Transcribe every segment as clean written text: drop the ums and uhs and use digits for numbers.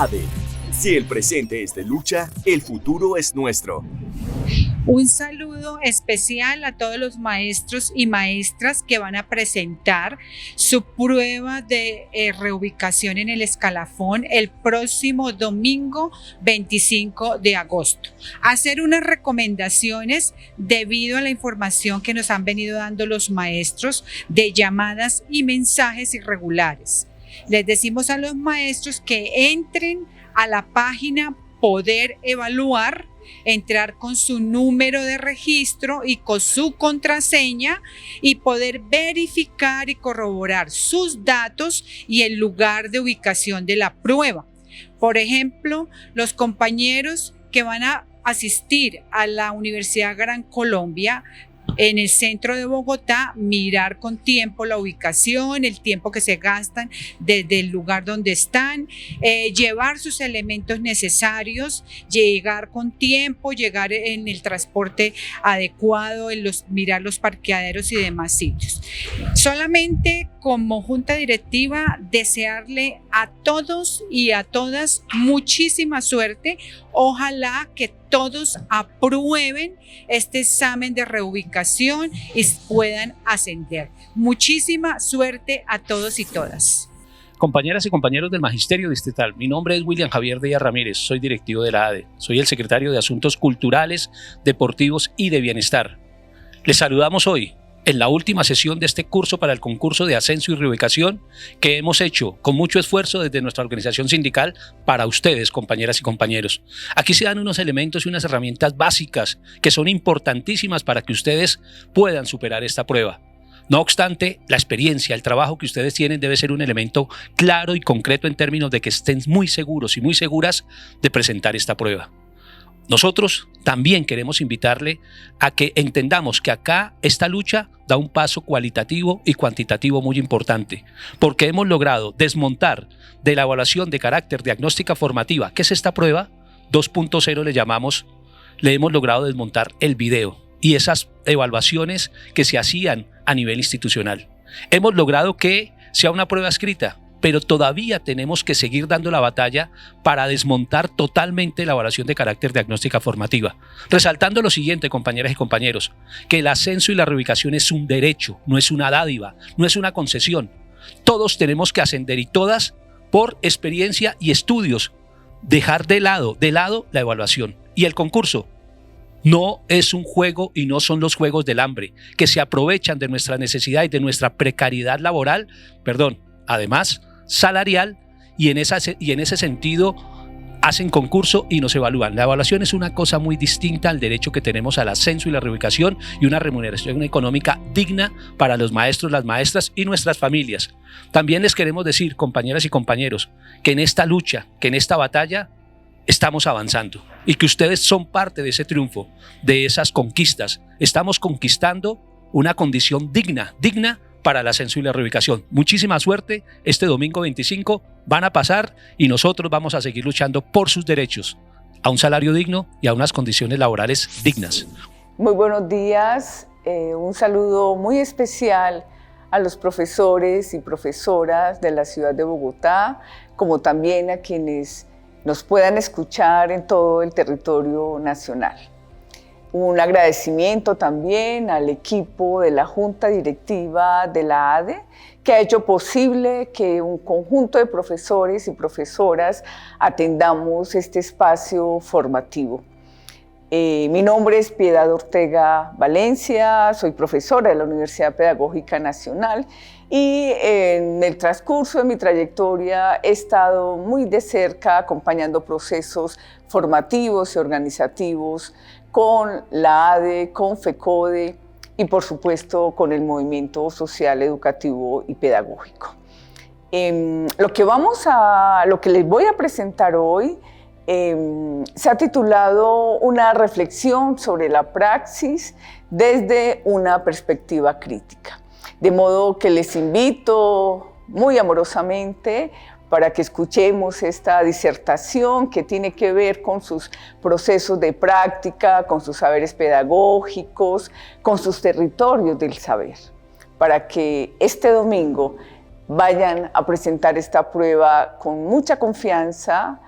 ADE. Si el presente es de lucha, el futuro es nuestro. Un saludo especial a todos los maestros y maestras que van a presentar su prueba de reubicación en el escalafón el próximo domingo 25 de agosto. Hacer unas recomendaciones debido a la información que nos han venido dando los maestros de llamadas y mensajes irregulares. Les decimos a los maestros que entren a la página Poder Evaluar, entrar con su número de registro y con su contraseña y poder verificar y corroborar sus datos y el lugar de ubicación de la prueba. Por ejemplo, los compañeros que van a asistir a la Universidad Gran Colombia en el centro de Bogotá, mirar con tiempo la ubicación, el tiempo que se gastan desde el lugar donde están, llevar sus elementos necesarios, llegar con tiempo, llegar en el transporte adecuado, mirar los parqueaderos y demás sitios. Solamente como junta directiva desearle a todos y a todas muchísima suerte. Ojalá que todos aprueben este examen de reubicación y puedan ascender. Muchísima suerte a todos y todas. Compañeras y compañeros del Magisterio Distrital, mi nombre es William Javier Díaz Ramírez, soy directivo de la ADE, soy el secretario de Asuntos Culturales, Deportivos y de Bienestar. Les saludamos hoy en la última sesión de este curso para el concurso de ascenso y reubicación que hemos hecho con mucho esfuerzo desde nuestra organización sindical para ustedes, compañeras y compañeros. Aquí se dan unos elementos y unas herramientas básicas que son importantísimas para que ustedes puedan superar esta prueba. No obstante, la experiencia, el trabajo que ustedes tienen debe ser un elemento claro y concreto en términos de que estén muy seguros y muy seguras de presentar esta prueba. Nosotros también queremos invitarle a que entendamos que acá esta lucha da un paso cualitativo y cuantitativo muy importante, porque hemos logrado desmontar de la evaluación de carácter diagnóstica formativa, que es esta prueba 2.0 le llamamos, le hemos logrado desmontar el video y esas evaluaciones que se hacían a nivel institucional. Hemos logrado que sea una prueba escrita, pero todavía tenemos que seguir dando la batalla para desmontar totalmente la evaluación de carácter diagnóstica formativa. Resaltando lo siguiente, compañeras y compañeros, que el ascenso y la reubicación es un derecho, no es una dádiva, no es una concesión. Todos tenemos que ascender y todas por experiencia y estudios, dejar de lado la evaluación. Y el concurso no es un juego y no son los juegos del hambre, que se aprovechan de nuestra necesidad y de nuestra precariedad laboral, además, salarial, y en ese sentido hacen concurso y nos evalúan. La evaluación es una cosa muy distinta al derecho que tenemos al ascenso y la reubicación y una remuneración económica digna para los maestros, las maestras y nuestras familias. También les queremos decir, compañeras y compañeros, que en esta lucha, que en esta batalla estamos avanzando y que ustedes son parte de ese triunfo, de esas conquistas. Estamos conquistando una condición digna para el ascenso y la reubicación. Muchísima suerte, este domingo 25 van a pasar y nosotros vamos a seguir luchando por sus derechos, a un salario digno y a unas condiciones laborales dignas. Muy buenos días, un saludo muy especial a los profesores y profesoras de la ciudad de Bogotá, como también a quienes nos puedan escuchar en todo el territorio nacional. Un agradecimiento también al equipo de la Junta Directiva de la ADE, que ha hecho posible que un conjunto de profesores y profesoras atendamos este espacio formativo. Mi nombre es Piedad Ortega Valencia, soy profesora de la Universidad Pedagógica Nacional y en el transcurso de mi trayectoria he estado muy de cerca acompañando procesos formativos y organizativos con la ADE, con FECODE y por supuesto con el movimiento social, educativo y pedagógico. Lo que les voy a presentar hoy se ha titulado Una reflexión sobre la praxis desde una perspectiva crítica. De modo que les invito muy amorosamente para que escuchemos esta disertación que tiene que ver con sus procesos de práctica, con sus saberes pedagógicos, con sus territorios del saber, para que este domingo vayan a presentar esta prueba con mucha confianza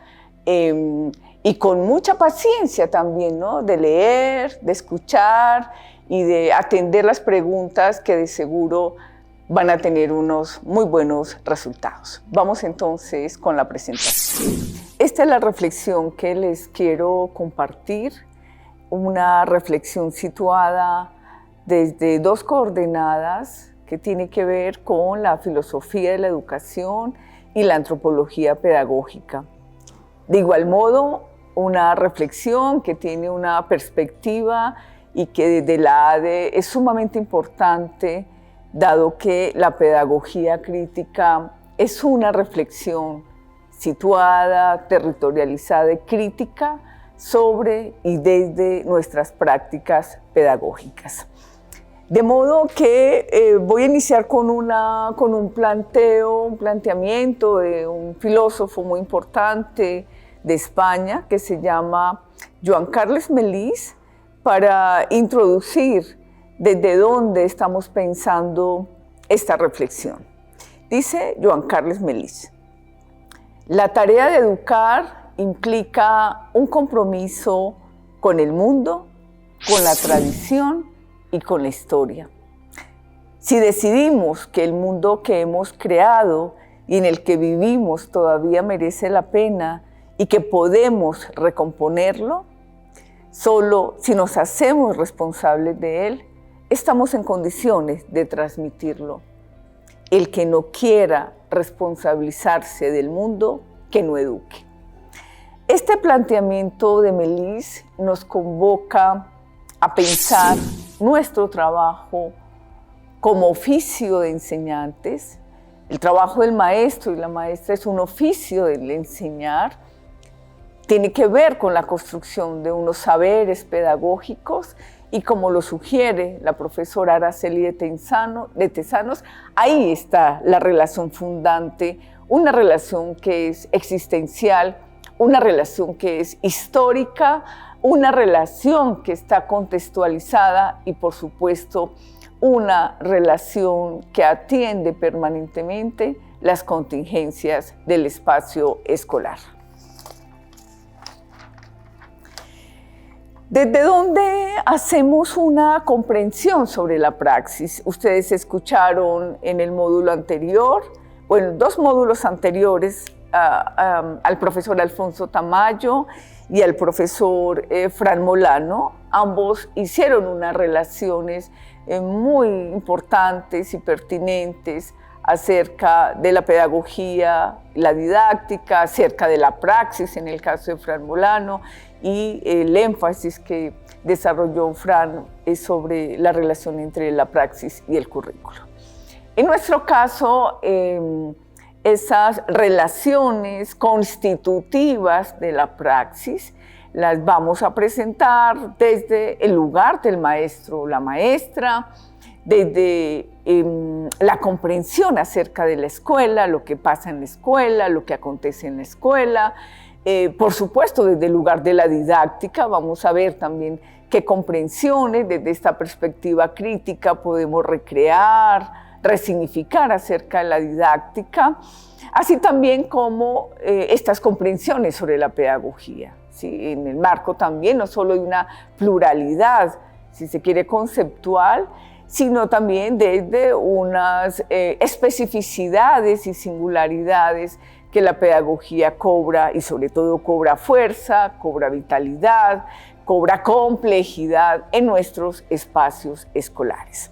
y con mucha paciencia también, ¿no? De leer, de escuchar y de atender las preguntas que de seguro van a tener unos muy buenos resultados. Vamos entonces con la presentación. Esta es la reflexión que les quiero compartir, una reflexión situada desde dos coordenadas que tiene que ver con la filosofía de la educación y la antropología pedagógica. De igual modo, una reflexión que tiene una perspectiva y que desde la ADE es sumamente importante, dado que la pedagogía crítica es una reflexión situada, territorializada y crítica sobre y desde nuestras prácticas pedagógicas. De modo que voy a iniciar con un planteamiento de un filósofo muy importante de España que se llama Joan Carles Melís, para introducir desde dónde estamos pensando esta reflexión. Dice Joan Carles Melís: la tarea de educar implica un compromiso con el mundo, con la tradición y con la historia. Si decidimos que el mundo que hemos creado y en el que vivimos todavía merece la pena y que podemos recomponerlo, solo si nos hacemos responsables de él, estamos en condiciones de transmitirlo. El que no quiera responsabilizarse del mundo, que no eduque. Este planteamiento de Melís nos convoca a pensar nuestro trabajo como oficio de enseñantes. El trabajo del maestro y la maestra es un oficio del enseñar. Tiene que ver con la construcción de unos saberes pedagógicos y, como lo sugiere la profesora Araceli de Tezanos, ahí está la relación fundante, una relación que es existencial, una relación que es histórica, una relación que está contextualizada y, por supuesto, una relación que atiende permanentemente las contingencias del espacio escolar. ¿Desde dónde hacemos una comprensión sobre la praxis? Ustedes escucharon en el módulo anterior, bueno, dos módulos anteriores, al profesor Alfonso Tamayo y al profesor Fran Molano. Ambos hicieron unas relaciones muy importantes y pertinentes acerca de la pedagogía, la didáctica, acerca de la praxis en el caso de Fran Molano, y el énfasis que desarrolló Fran es sobre la relación entre la praxis y el currículo. En nuestro caso, esas relaciones constitutivas de la praxis las vamos a presentar desde el lugar del maestro o la maestra, desde la comprensión acerca de la escuela, lo que pasa en la escuela, lo que acontece en la escuela. Por supuesto, desde el lugar de la didáctica vamos a ver también qué comprensiones desde esta perspectiva crítica podemos recrear, resignificar acerca de la didáctica, así también como estas comprensiones sobre la pedagogía. ¿Sí? En el marco también no solo de una pluralidad, si se quiere, conceptual, sino también desde unas especificidades y singularidades que la pedagogía cobra, y sobre todo cobra fuerza, cobra vitalidad, cobra complejidad en nuestros espacios escolares.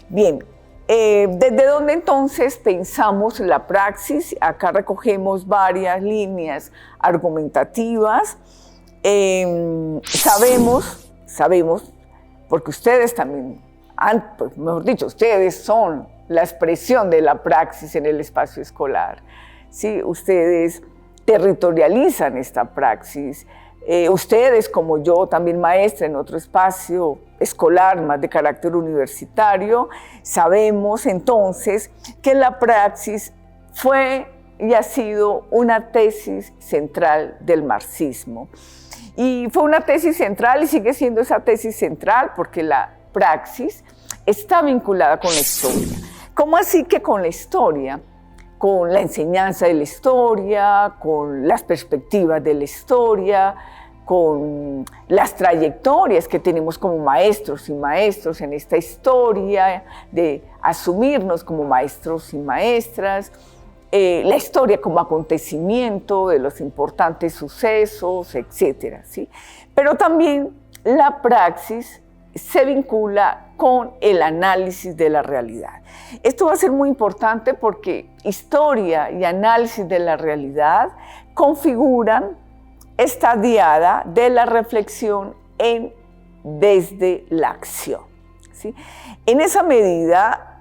Bien, ¿desde dónde entonces pensamos la praxis? Acá recogemos varias líneas argumentativas. Sabemos, porque ustedes también pues, mejor dicho, ustedes son la expresión de la praxis en el espacio escolar. ¿Sí? Ustedes territorializan esta praxis. Ustedes, como yo, también maestra en otro espacio escolar más de carácter universitario, sabemos entonces que la praxis fue y ha sido una tesis central del marxismo. Y fue una tesis central y sigue siendo esa tesis central porque la praxis está vinculada con la historia. ¿Cómo así que con la historia? con la enseñanza de la historia, con las perspectivas de la historia, con las trayectorias que tenemos como maestros y maestros en esta historia, de asumirnos como maestros y maestras, la historia como acontecimiento de los importantes sucesos, etcétera, ¿sí? Pero también la praxis se vincula con el análisis de la realidad. Esto va a ser muy importante porque historia y análisis de la realidad configuran esta diada de la reflexión desde la acción, ¿sí? En esa medida,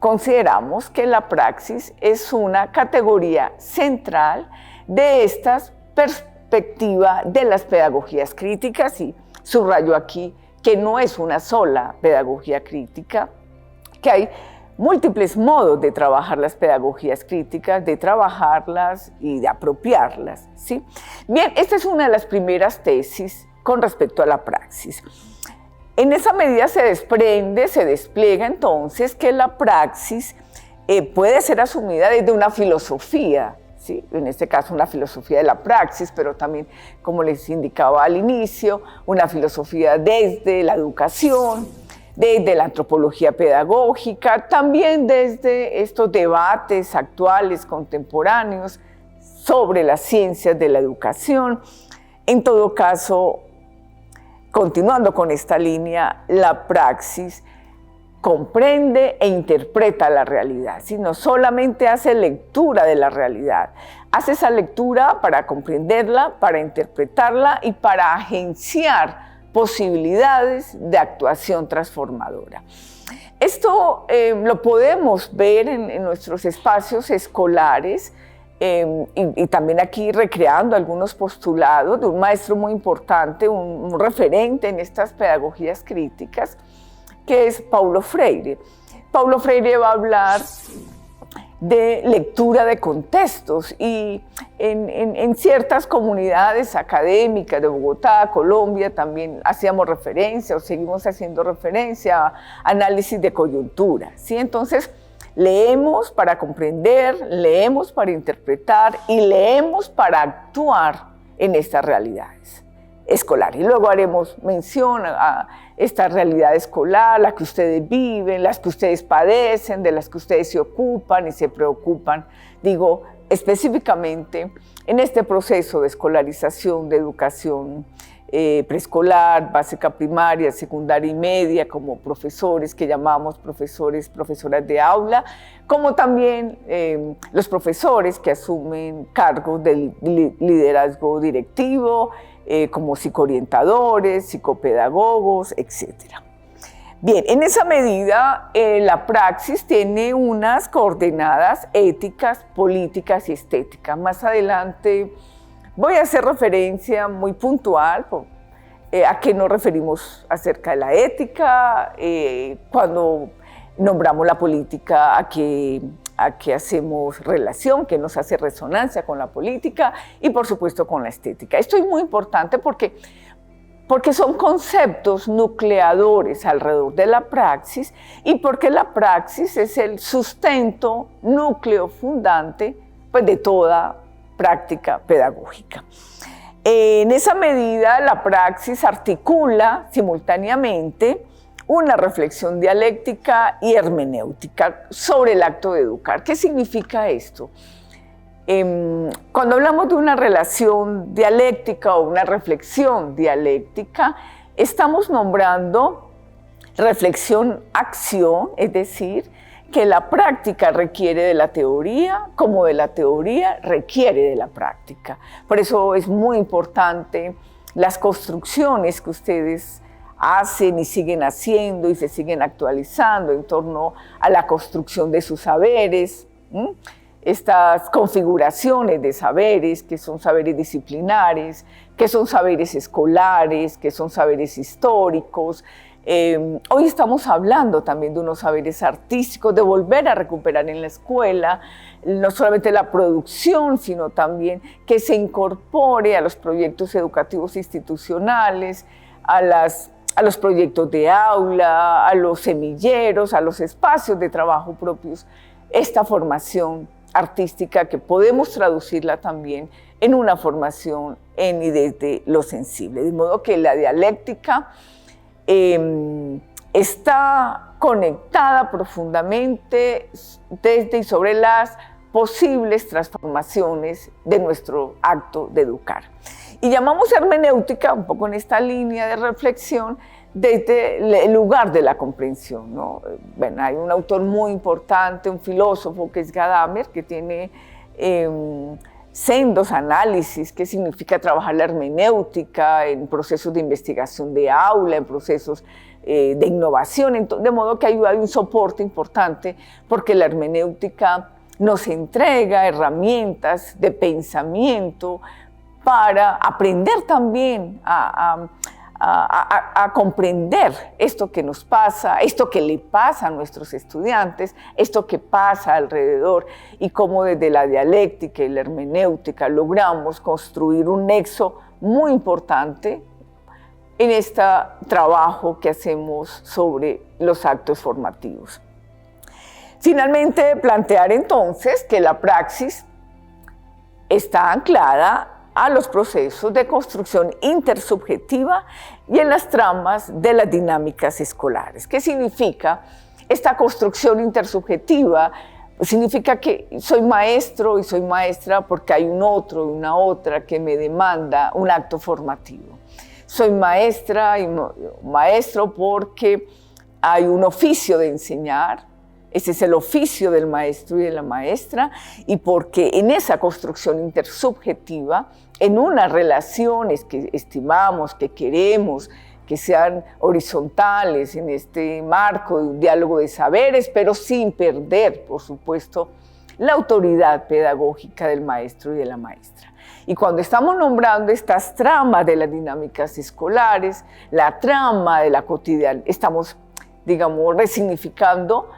consideramos que la praxis es una categoría central de esta perspectiva de las pedagogías críticas, y subrayo aquí que no es una sola pedagogía crítica, que hay múltiples modos de trabajar las pedagogías críticas, de trabajarlas y de apropiarlas, ¿sí? Bien, esta es una de las primeras tesis con respecto a la praxis. En esa medida se despliega entonces que la praxis puede ser asumida desde una filosofía, ¿sí? En este caso una filosofía de la praxis, pero también, como les indicaba al inicio, una filosofía desde la educación, desde la antropología pedagógica, también desde estos debates actuales, contemporáneos, sobre las ciencias de la educación. En todo caso, continuando con esta línea, la praxis comprende e interpreta la realidad, ¿sí? No solamente hace lectura de la realidad, hace esa lectura para comprenderla, para interpretarla y para agenciar posibilidades de actuación transformadora. Esto lo podemos ver en nuestros espacios escolares, y también aquí recreando algunos postulados de un maestro muy importante, un referente en estas pedagogías críticas, que es Paulo Freire. Paulo Freire va a hablar de lectura de contextos, y en ciertas comunidades académicas de Bogotá, Colombia, también hacíamos referencia o seguimos haciendo referencia a análisis de coyuntura, ¿sí? Entonces, leemos para comprender, leemos para interpretar y leemos para actuar en estas realidades escolares. Y luego haremos mención a esta realidad escolar, la que ustedes viven, las que ustedes padecen, de las que ustedes se ocupan y se preocupan, digo, específicamente en este proceso de escolarización, de educación preescolar, básica, primaria, secundaria y media, como profesores que llamamos profesoras de aula, como también los profesores que asumen cargos de liderazgo directivo, como psicoorientadores, psicopedagogos, etc. Bien, en esa medida la praxis tiene unas coordenadas éticas, políticas y estéticas. Más adelante voy a hacer referencia muy puntual a qué nos referimos acerca de la ética, cuando nombramos la política, a qué hacemos relación, qué nos hace resonancia con la política y por supuesto con la estética. Esto es muy importante porque son conceptos nucleadores alrededor de la praxis y porque la praxis es el sustento, núcleo fundante, pues, de toda práctica pedagógica. En esa medida, la praxis articula simultáneamente una reflexión dialéctica y hermenéutica sobre el acto de educar. ¿Qué significa esto? Cuando hablamos de una relación dialéctica o una reflexión dialéctica, estamos nombrando reflexión-acción, es decir, que la práctica requiere de la teoría, como de la teoría requiere de la práctica. Por eso es muy importante las construcciones que ustedes hacen y siguen haciendo y se siguen actualizando en torno a la construcción de sus saberes, estas configuraciones de saberes, que son saberes disciplinares, que son saberes escolares, que son saberes históricos. Hoy estamos hablando también de unos saberes artísticos, de volver a recuperar en la escuela no solamente la producción, sino también que se incorpore a los proyectos educativos institucionales, a los proyectos de aula, a los semilleros, a los espacios de trabajo propios, esta formación artística que podemos traducirla también en una formación en y desde lo sensible. De modo que la dialéctica está conectada profundamente desde y sobre las posibles transformaciones de nuestro acto de educar. Y llamamos hermenéutica, un poco en esta línea de reflexión, desde el lugar de la comprensión, ¿no? Bueno, hay un autor muy importante, un filósofo que es Gadamer, que tiene sendos análisis, qué significa trabajar la hermenéutica en procesos de investigación de aula, en procesos de innovación, de modo que hay un soporte importante porque la hermenéutica nos entrega herramientas de pensamiento para aprender también a comprender esto que nos pasa, esto que le pasa a nuestros estudiantes, esto que pasa alrededor y cómo desde la dialéctica y la hermenéutica logramos construir un nexo muy importante en este trabajo que hacemos sobre los actos formativos. Finalmente, plantear entonces que la praxis está anclada a los procesos de construcción intersubjetiva y en las tramas de las dinámicas escolares. ¿Qué significa esta construcción intersubjetiva? Significa que soy maestro y soy maestra porque hay un otro y una otra que me demanda un acto formativo. Soy maestra y maestro porque hay un oficio de enseñar. Ese es el oficio del maestro y de la maestra, y porque en esa construcción intersubjetiva, en unas relaciones que estimamos, que queremos, que sean horizontales en este marco de un diálogo de saberes, pero sin perder, por supuesto, la autoridad pedagógica del maestro y de la maestra. Y cuando estamos nombrando estas tramas de las dinámicas escolares, la trama de la cotidianidad, estamos, digamos, resignificando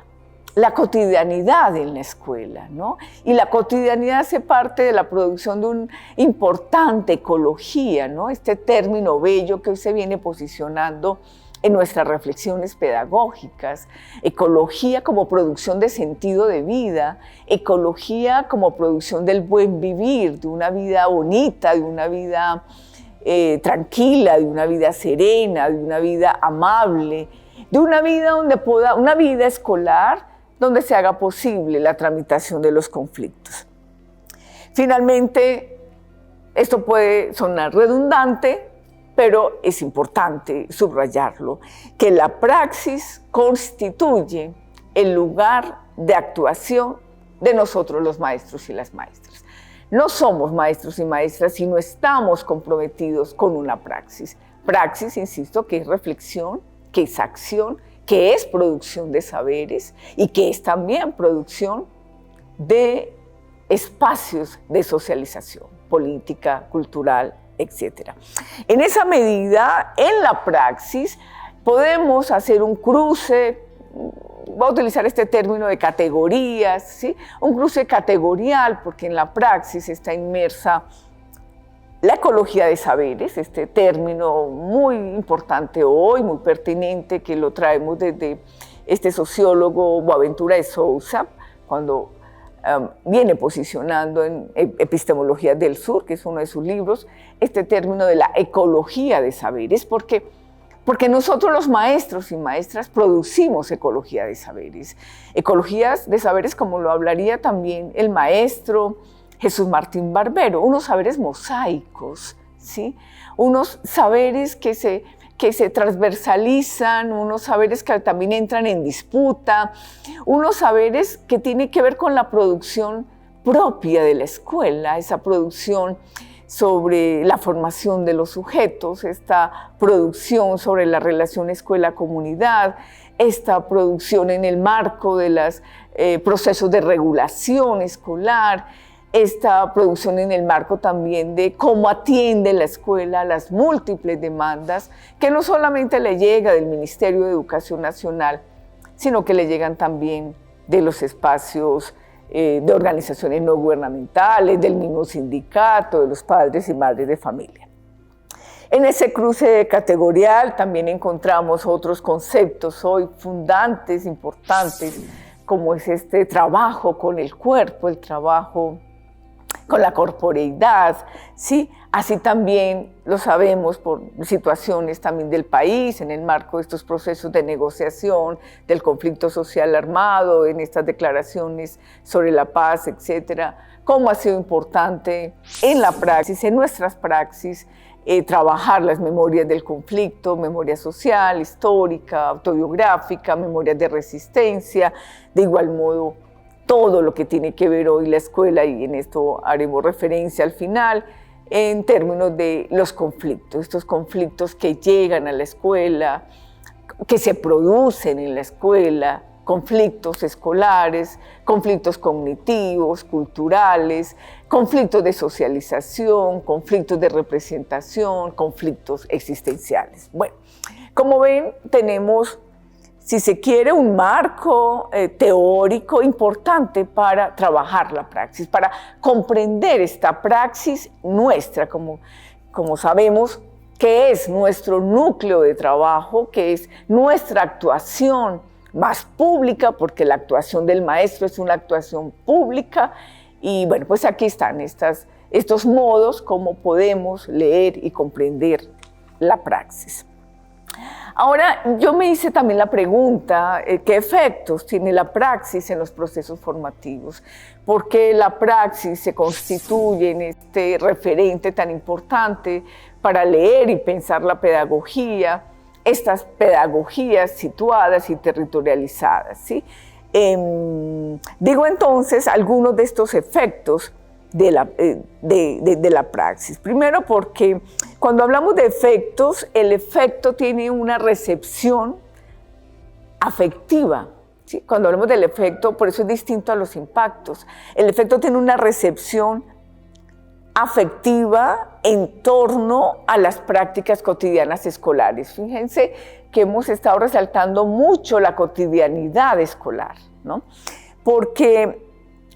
la cotidianidad en la escuela, ¿no? Y la cotidianidad hace parte de la producción de una importante ecología, ¿no? Este término bello que hoy se viene posicionando en nuestras reflexiones pedagógicas. Ecología como producción de sentido de vida, ecología como producción del buen vivir, de una vida bonita, de una vida tranquila, de una vida serena, de una vida amable, de una vida una vida escolar donde se haga posible la tramitación de los conflictos. Finalmente, esto puede sonar redundante, pero es importante subrayarlo, que la praxis constituye el lugar de actuación de nosotros los maestros y las maestras. No somos maestros y maestras si no estamos comprometidos con una praxis. Praxis, insisto, que es reflexión, que es acción, que es producción de saberes y que es también producción de espacios de socialización política, cultural, etc. En esa medida, en la praxis, podemos hacer un cruce, voy a utilizar este término de categorías, ¿sí? Un cruce categorial, porque en la praxis está inmersa la ecología de saberes, este término muy importante hoy, muy pertinente, que lo traemos desde este sociólogo Boaventura de Sousa, cuando viene posicionando en Epistemología del Sur, que es uno de sus libros, este término de la ecología de saberes, porque nosotros los maestros y maestras producimos ecología de saberes. Ecologías de saberes como lo hablaría también el maestro Jesús Martín Barbero, unos saberes mosaicos, ¿sí? Unos saberes que se transversalizan, unos saberes que también entran en disputa, unos saberes que tienen que ver con la producción propia de la escuela, esa producción sobre la formación de los sujetos, esta producción sobre la relación escuela-comunidad, esta producción en el marco de los procesos de regulación escolar, esta producción en el marco también de cómo atiende la escuela a las múltiples demandas que no solamente le llega del Ministerio de Educación Nacional, sino que le llegan también de los espacios de organizaciones no gubernamentales, del mismo sindicato, de los padres y madres de familia. En ese cruce categorial también encontramos otros conceptos hoy fundantes, importantes, como es este trabajo con el cuerpo, el trabajo con la corporeidad, ¿sí? Así también lo sabemos por situaciones también del país, en el marco de estos procesos de negociación, del conflicto social armado, en estas declaraciones sobre la paz, etcétera, cómo ha sido importante en la praxis, en nuestras praxis, trabajar las memorias del conflicto, memoria social, histórica, autobiográfica, memorias de resistencia, de igual modo todo lo que tiene que ver hoy la escuela, y en esto haremos referencia al final, en términos de los conflictos, estos conflictos que llegan a la escuela, que se producen en la escuela, conflictos escolares, conflictos cognitivos, culturales, conflictos de socialización, conflictos de representación, conflictos existenciales. Bueno, como ven, tenemos, si se quiere, un marco teórico importante para trabajar la praxis, para comprender esta praxis nuestra, como sabemos, que es nuestro núcleo de trabajo, que es nuestra actuación más pública, porque la actuación del maestro es una actuación pública. Y bueno, pues aquí están estos modos como podemos leer y comprender la praxis. Ahora, yo me hice también la pregunta, ¿qué efectos tiene la praxis en los procesos formativos? Porque la praxis se constituye en este referente tan importante para leer y pensar la pedagogía, estas pedagogías situadas y territorializadas, ¿sí? Digo entonces algunos de estos efectos de la praxis. Primero, porque cuando hablamos de efectos, el efecto tiene una recepción afectiva, ¿sí? Cuando hablamos del efecto, por eso es distinto a los impactos. El efecto tiene una recepción afectiva en torno a las prácticas cotidianas escolares. Fíjense que hemos estado resaltando mucho la cotidianidad escolar, ¿no? Porque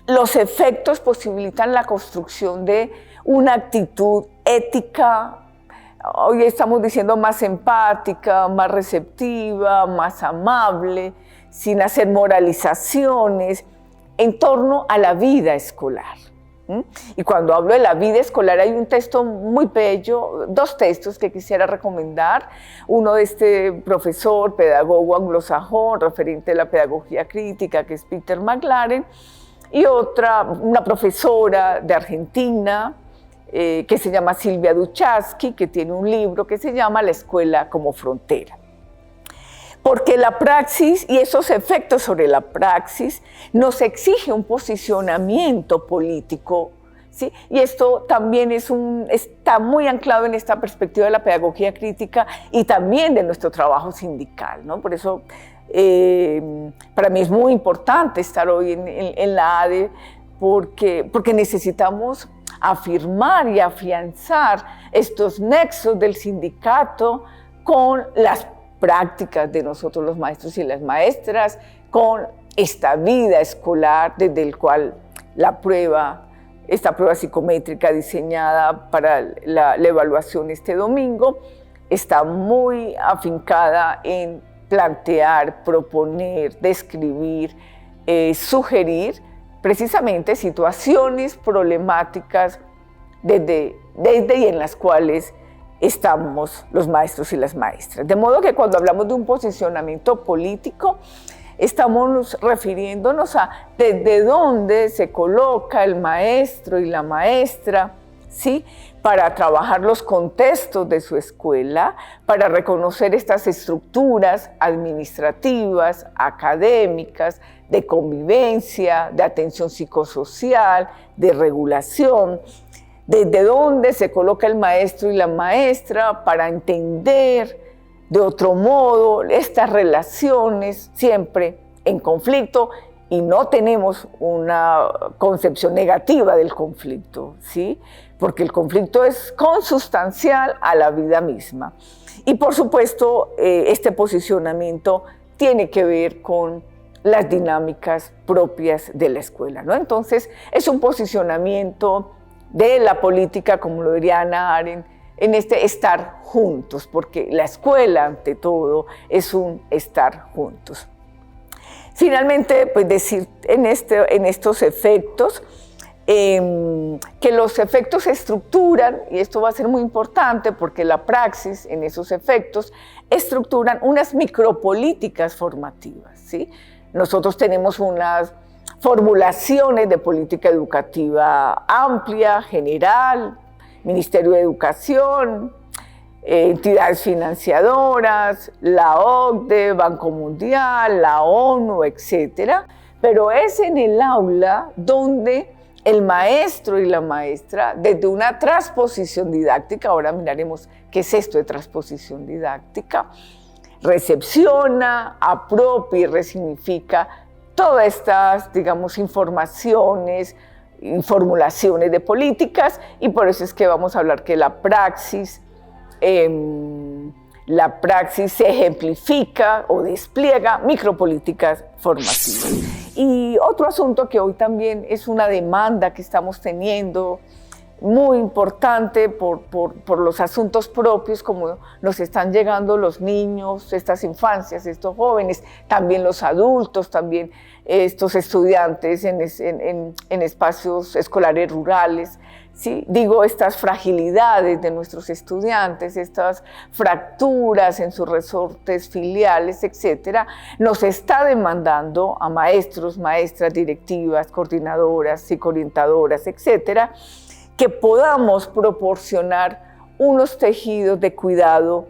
los efectos posibilitan la construcción de una actitud ética, hoy estamos diciendo más empática, más receptiva, más amable, sin hacer moralizaciones, en torno a la vida escolar. Y cuando hablo de la vida escolar hay un texto muy bello, dos textos que quisiera recomendar, uno de este profesor, pedagogo anglosajón, referente de la pedagogía crítica, que es Peter McLaren, y otra, una profesora de Argentina, que se llama Silvia Duchaski, que tiene un libro que se llama La escuela como frontera. Porque la praxis y esos efectos sobre la praxis nos exige un posicionamiento político, ¿sí? Y esto también está muy anclado en esta perspectiva de la pedagogía crítica y también de nuestro trabajo sindical, ¿no? Por eso para mí es muy importante estar hoy en la ADE, porque necesitamos afirmar y afianzar estos nexos del sindicato con las prácticas de nosotros los maestros y las maestras, con esta vida escolar desde el cual esta prueba psicométrica diseñada para la evaluación este domingo está muy afincada en plantear, proponer, describir, sugerir precisamente situaciones problemáticas desde y en las cuales estamos los maestros y las maestras. De modo que cuando hablamos de un posicionamiento político, estamos refiriéndonos a desde dónde se coloca el maestro y la maestra, ¿sí? Para trabajar los contextos de su escuela, para reconocer estas estructuras administrativas, académicas, de convivencia, de atención psicosocial, de regulación, desde dónde se coloca el maestro y la maestra para entender de otro modo estas relaciones siempre en conflicto, y no tenemos una concepción negativa del conflicto, ¿sí? Porque el conflicto es consustancial a la vida misma. Y por supuesto, este posicionamiento tiene que ver con las dinámicas propias de la escuela, ¿no? Entonces, es un posicionamiento de la política, como lo diría Hannah Arendt, en este estar juntos, porque la escuela, ante todo, es un estar juntos. Finalmente, pues decir en estos efectos, que los efectos se estructuran, y esto va a ser muy importante porque la praxis en esos efectos estructuran unas micropolíticas formativas, ¿sí? Nosotros tenemos unas formulaciones de política educativa amplia, general, Ministerio de Educación, entidades financiadoras, la OCDE, Banco Mundial, la ONU, etcétera. Pero es en el aula donde el maestro y la maestra, desde una transposición didáctica, ahora miraremos qué es esto de transposición didáctica, recepciona, apropia y resignifica todas estas, digamos, informaciones y formulaciones de políticas, y por eso es que vamos a hablar que la praxis se ejemplifica o despliega micropolíticas formativas. Y otro asunto que hoy también es una demanda que estamos teniendo muy importante por los asuntos propios, como nos están llegando los niños, estas infancias, estos jóvenes, también los adultos, también estos estudiantes en espacios escolares rurales. Sí, digo, estas fragilidades de nuestros estudiantes, estas fracturas en sus resortes filiales, etcétera, nos está demandando a maestros, maestras, directivas, coordinadoras, psicoorientadoras, etcétera, que podamos proporcionar unos tejidos de cuidado,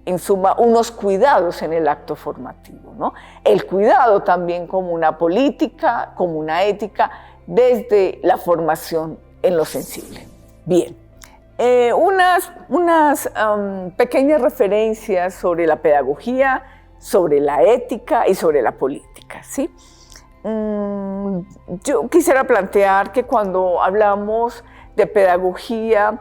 en suma, unos cuidados en el acto formativo, ¿no? El cuidado también como una política, como una ética, desde la formación en lo sensible. Bien, unas pequeñas referencias sobre la pedagogía, sobre la ética y sobre la política, ¿sí? Yo quisiera plantear que cuando hablamos de pedagogía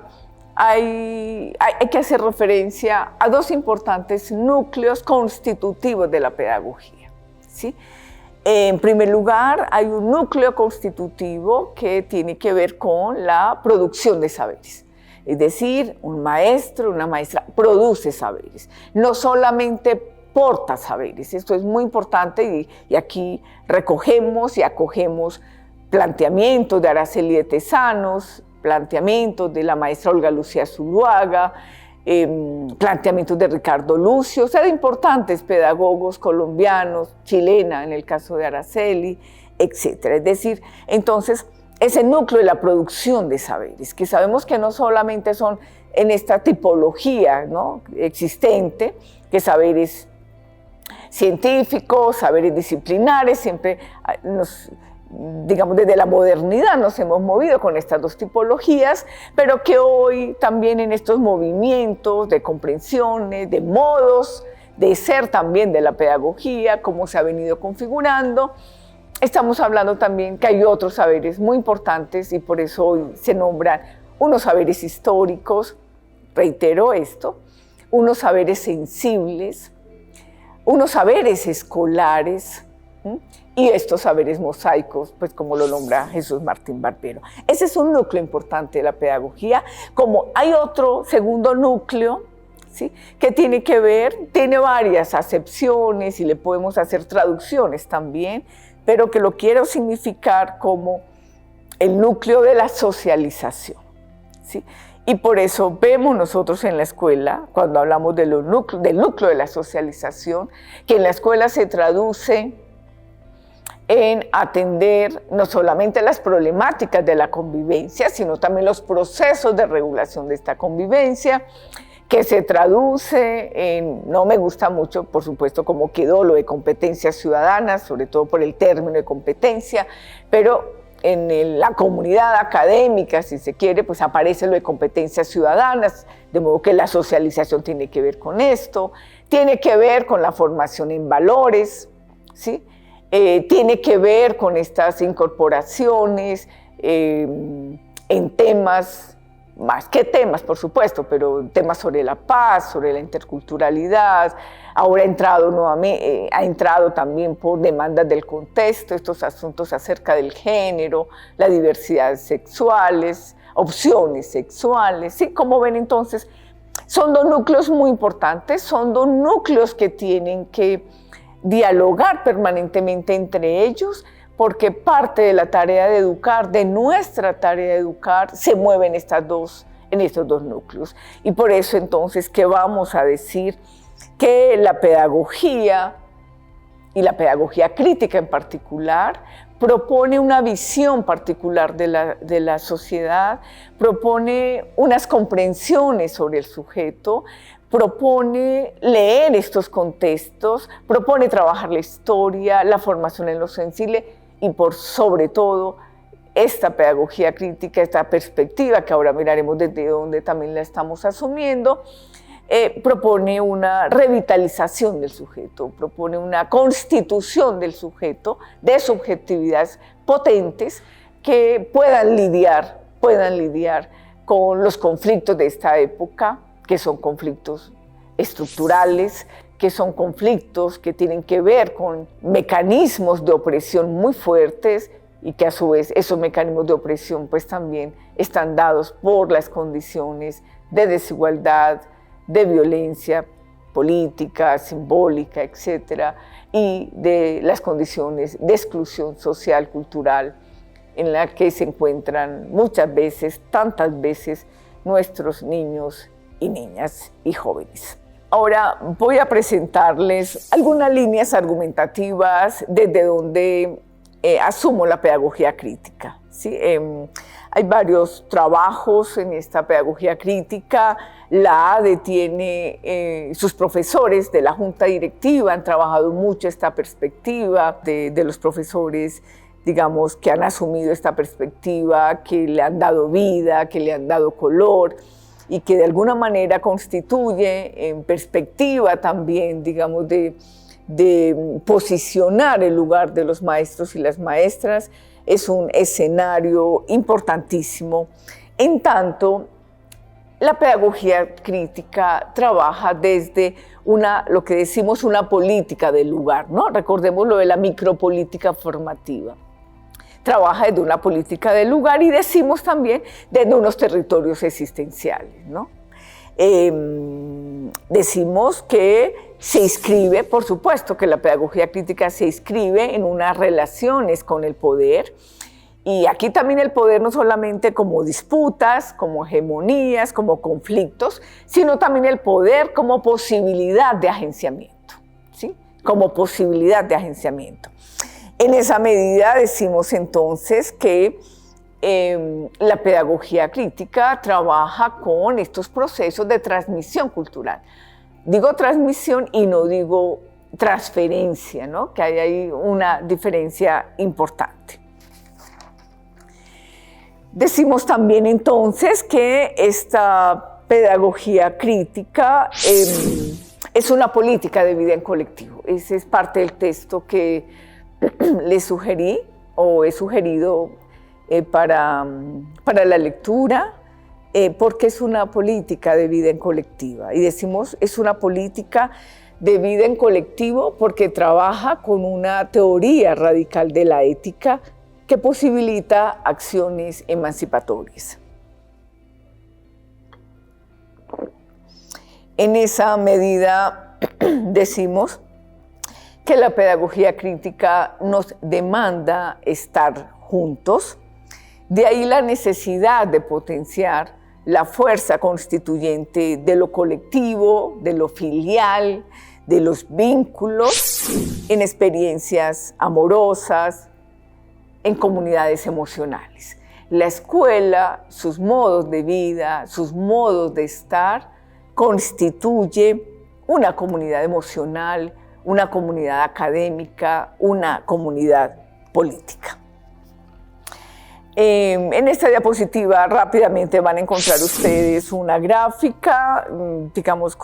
hay que hacer referencia a dos importantes núcleos constitutivos de la pedagogía, ¿sí? En primer lugar, hay un núcleo constitutivo que tiene que ver con la producción de saberes. Es decir, un maestro, una maestra produce saberes, no solamente porta saberes. Esto es muy importante y aquí recogemos y acogemos planteamientos de Araceli de Tesanos, planteamientos de la maestra Olga Lucía Zuluaga, planteamientos de Ricardo Lucio, o sea, de importantes pedagogos colombianos, chilena en el caso de Araceli, etc. Es decir, entonces, ese núcleo de la producción de saberes, que sabemos que no solamente son en esta tipología, ¿no?, existente, que saberes científicos, saberes disciplinares, siempre digamos, desde la modernidad nos hemos movido con estas dos tipologías, pero que hoy también en estos movimientos de comprensiones, de modos de ser también de la pedagogía, cómo se ha venido configurando, estamos hablando también que hay otros saberes muy importantes y por eso hoy se nombran unos saberes históricos, reitero esto, unos saberes sensibles, unos saberes escolares, y estos saberes mosaicos, pues como lo nombra Jesús Martín Barbero. Ese es un núcleo importante de la pedagogía, como hay otro segundo núcleo, ¿sí?, que tiene que ver, tiene varias acepciones y le podemos hacer traducciones también, pero que lo quiero significar como el núcleo de la socialización, ¿sí? Y por eso vemos nosotros en la escuela, cuando hablamos del núcleo de la socialización, que en la escuela se traduce en atender no solamente las problemáticas de la convivencia, sino también los procesos de regulación de esta convivencia, que se traduce en, no me gusta mucho, por supuesto, cómo quedó lo de competencias ciudadanas, sobre todo por el término de competencia, pero en la comunidad académica, si se quiere, pues aparece lo de competencias ciudadanas, de modo que la socialización tiene que ver con esto, tiene que ver con la formación en valores, ¿sí? Tiene que ver con estas incorporaciones en temas, más que temas, por supuesto, pero temas sobre la paz, sobre la interculturalidad. Ahora ha entrado también por demandas del contexto, estos asuntos acerca del género, la diversidad sexuales, opciones sexuales. ¿Sí? Como ven, entonces, son dos núcleos muy importantes, son dos núcleos que tienen que dialogar permanentemente entre ellos, porque parte de la tarea de educar, de nuestra tarea de educar, se mueve en estos dos núcleos. Y por eso entonces, ¿qué vamos a decir? Que la pedagogía, y la pedagogía crítica en particular, propone una visión particular de la sociedad, propone unas comprensiones sobre el sujeto, propone leer estos contextos, propone trabajar la historia, la formación en lo sensible y por sobre todo esta pedagogía crítica, esta perspectiva que ahora miraremos desde donde también la estamos asumiendo, propone una revitalización del sujeto, propone una constitución del sujeto de subjetividades potentes que puedan lidiar con los conflictos de esta época, que son conflictos estructurales, que son conflictos que tienen que ver con mecanismos de opresión muy fuertes y que a su vez esos mecanismos de opresión pues también están dados por las condiciones de desigualdad, de violencia política, simbólica, etcétera, y de las condiciones de exclusión social, cultural, en la que se encuentran muchas veces, tantas veces, nuestros niños y niñas y jóvenes. Ahora voy a presentarles algunas líneas argumentativas desde donde asumo la pedagogía crítica, ¿sí? Hay varios trabajos en esta pedagogía crítica. La ADE tiene, sus profesores de la junta directiva han trabajado mucho esta perspectiva de los profesores, digamos, que han asumido esta perspectiva, que le han dado vida, que le han dado color y que de alguna manera constituye en perspectiva también, digamos, de posicionar el lugar de los maestros y las maestras. Es un escenario importantísimo. En tanto, la pedagogía crítica trabaja desde lo que decimos una política del lugar, ¿no? Recordemos lo de la micropolítica formativa. Trabaja desde una política del lugar y decimos también desde unos territorios existenciales, ¿no? Decimos que se inscribe, por supuesto que la pedagogía crítica se inscribe en unas relaciones con el poder, y aquí también el poder no solamente como disputas, como hegemonías, como conflictos, sino también el poder como posibilidad de agenciamiento, ¿sí? Como posibilidad de agenciamiento. En esa medida decimos entonces que la pedagogía crítica trabaja con estos procesos de transmisión cultural. Digo transmisión y no digo transferencia, ¿no? Que hay ahí una diferencia importante. Decimos también entonces que esta pedagogía crítica es una política de vida en colectivo. Ese es parte del texto que les sugerí o he sugerido para la lectura, porque es una política de vida en colectiva. Y decimos, es una política de vida en colectivo porque trabaja con una teoría radical de la ética que posibilita acciones emancipatorias. En esa medida decimos que la pedagogía crítica nos demanda estar juntos. De ahí la necesidad de potenciar la fuerza constituyente de lo colectivo, de lo filial, de los vínculos en experiencias amorosas, en comunidades emocionales. La escuela, sus modos de vida, sus modos de estar, constituye una comunidad emocional, una comunidad académica, una comunidad política. En esta diapositiva rápidamente van a encontrar ustedes una gráfica, digamos,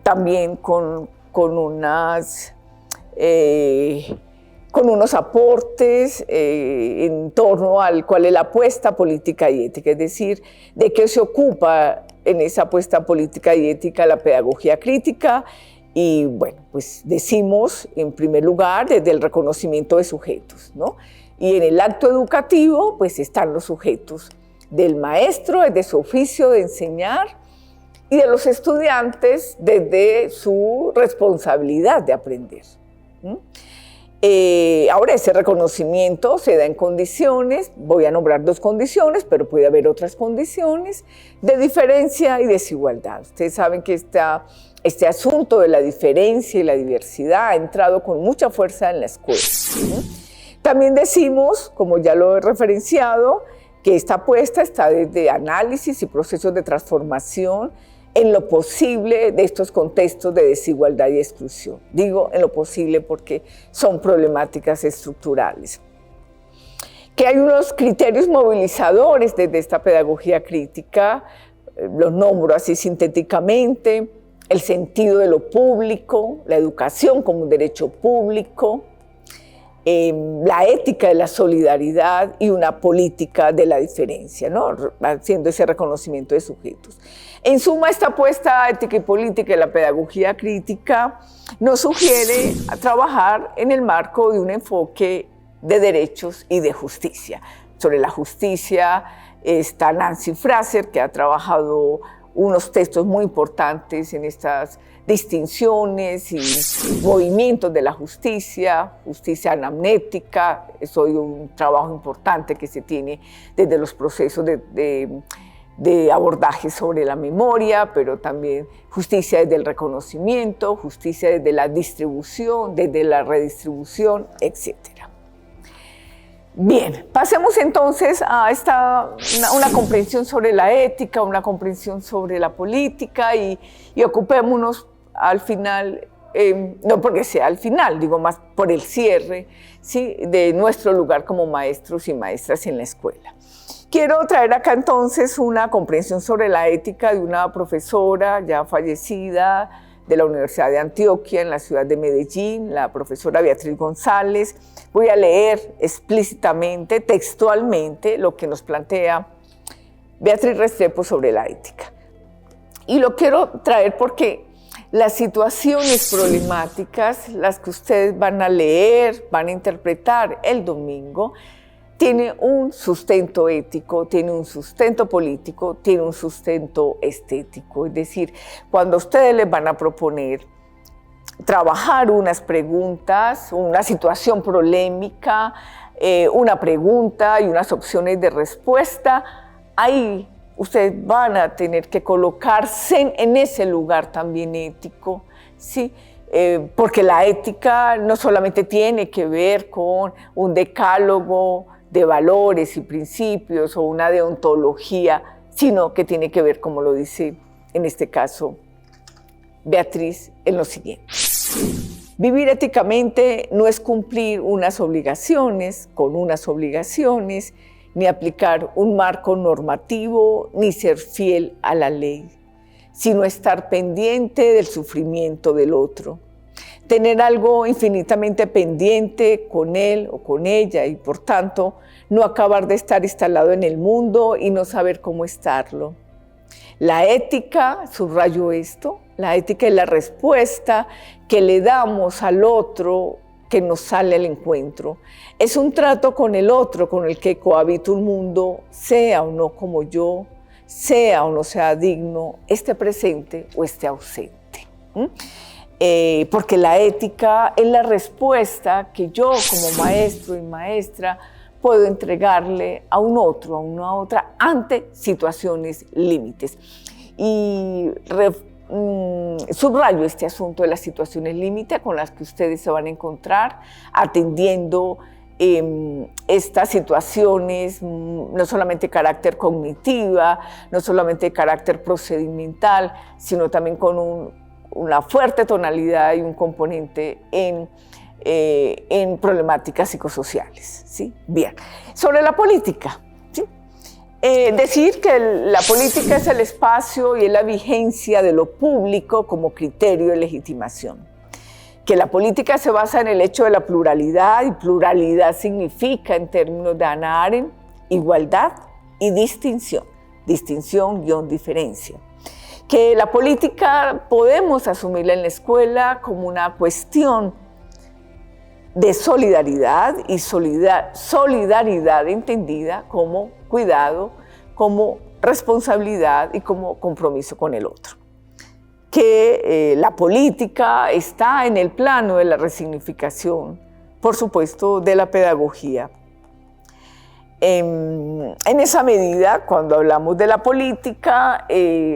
también con unos aportes en torno al cual es la apuesta política y ética, es decir, de qué se ocupa en esa apuesta política y ética la pedagogía crítica. Y bueno, pues decimos en primer lugar desde el reconocimiento de sujetos, ¿no? Y en el acto educativo pues están los sujetos del maestro, desde su oficio de enseñar, y de los estudiantes desde su responsabilidad de aprender. Ahora, ese reconocimiento se da en condiciones, voy a nombrar 2 condiciones, pero puede haber otras condiciones, de diferencia y desigualdad. Ustedes saben que este asunto de la diferencia y la diversidad ha entrado con mucha fuerza en la escuela. También decimos, como ya lo he referenciado, que esta apuesta está desde análisis y procesos de transformación en lo posible de estos contextos de desigualdad y exclusión. Digo en lo posible porque son problemáticas estructurales. Que hay unos criterios movilizadores desde esta pedagogía crítica, los nombro así sintéticamente: el sentido de lo público, la educación como un derecho público, la ética de la solidaridad y una política de la diferencia, ¿no? Haciendo ese reconocimiento de sujetos. En suma, esta apuesta ética y política de la pedagogía crítica nos sugiere a trabajar en el marco de un enfoque de derechos y de justicia. Sobre la justicia está Nancy Fraser, que ha trabajado unos textos muy importantes en estas distinciones y movimientos de la justicia, justicia anamnética. Es hoy un trabajo importante que se tiene desde los procesos de abordaje sobre la memoria, pero también justicia desde el reconocimiento, justicia desde la distribución, desde la redistribución, etc. Bien, pasemos entonces a una comprensión sobre la ética, una comprensión sobre la política y ocupémonos al final, no porque sea al final, digo más por el cierre, ¿sí?, de nuestro lugar como maestros y maestras en la escuela. Quiero traer acá entonces una comprensión sobre la ética de una profesora ya fallecida de la Universidad de Antioquia en la ciudad de Medellín, la profesora Beatriz González. Voy a leer explícitamente, textualmente, lo que nos plantea Beatriz Restrepo sobre la ética. Y lo quiero traer porque las situaciones problemáticas, las que ustedes van a leer, van a interpretar el domingo, tiene un sustento ético, tiene un sustento político, tiene un sustento estético. Es decir, cuando ustedes les van a proponer trabajar unas preguntas, una situación polémica, una pregunta y unas opciones de respuesta, ahí ustedes van a tener que colocarse en ese lugar también ético, ¿sí? Porque la ética no solamente tiene que ver con un decálogo de valores y principios o una deontología, sino que tiene que ver, como lo dice en este caso Beatriz, en lo siguiente. Vivir éticamente no es cumplir unas obligaciones con unas obligaciones, ni aplicar un marco normativo, ni ser fiel a la ley, sino estar pendiente del sufrimiento del otro. Tener algo infinitamente pendiente con él o con ella y, por tanto, no acabar de estar instalado en el mundo y no saber cómo estarlo. La ética, subrayo esto, la ética es la respuesta que le damos al otro que nos sale al encuentro. Es un trato con el otro con el que cohabita un mundo, sea o no como yo, sea o no sea digno, esté presente o esté ausente. Porque la ética es la respuesta que yo como maestro y maestra puedo entregarle a un otro, a una otra, ante situaciones límites. Y subrayo este asunto de las situaciones límite con las que ustedes se van a encontrar atendiendo estas situaciones, no solamente de carácter cognitiva, no solamente de carácter procedimental, sino también con una fuerte tonalidad y un componente en problemáticas psicosociales, ¿sí? Bien, sobre la política, ¿sí? Decir que la política es el espacio y es la vigencia de lo público como criterio de legitimación. Que la política se basa en el hecho de la pluralidad, y pluralidad significa, en términos de Hannah Arendt, igualdad y distinción, distinción-diferencia. Que la política podemos asumirla en la escuela como una cuestión de solidaridad y solidaridad entendida como cuidado, como responsabilidad y como compromiso con el otro. que la política está en el plano de la resignificación, por supuesto, de la pedagogía. En esa medida, cuando hablamos de la política,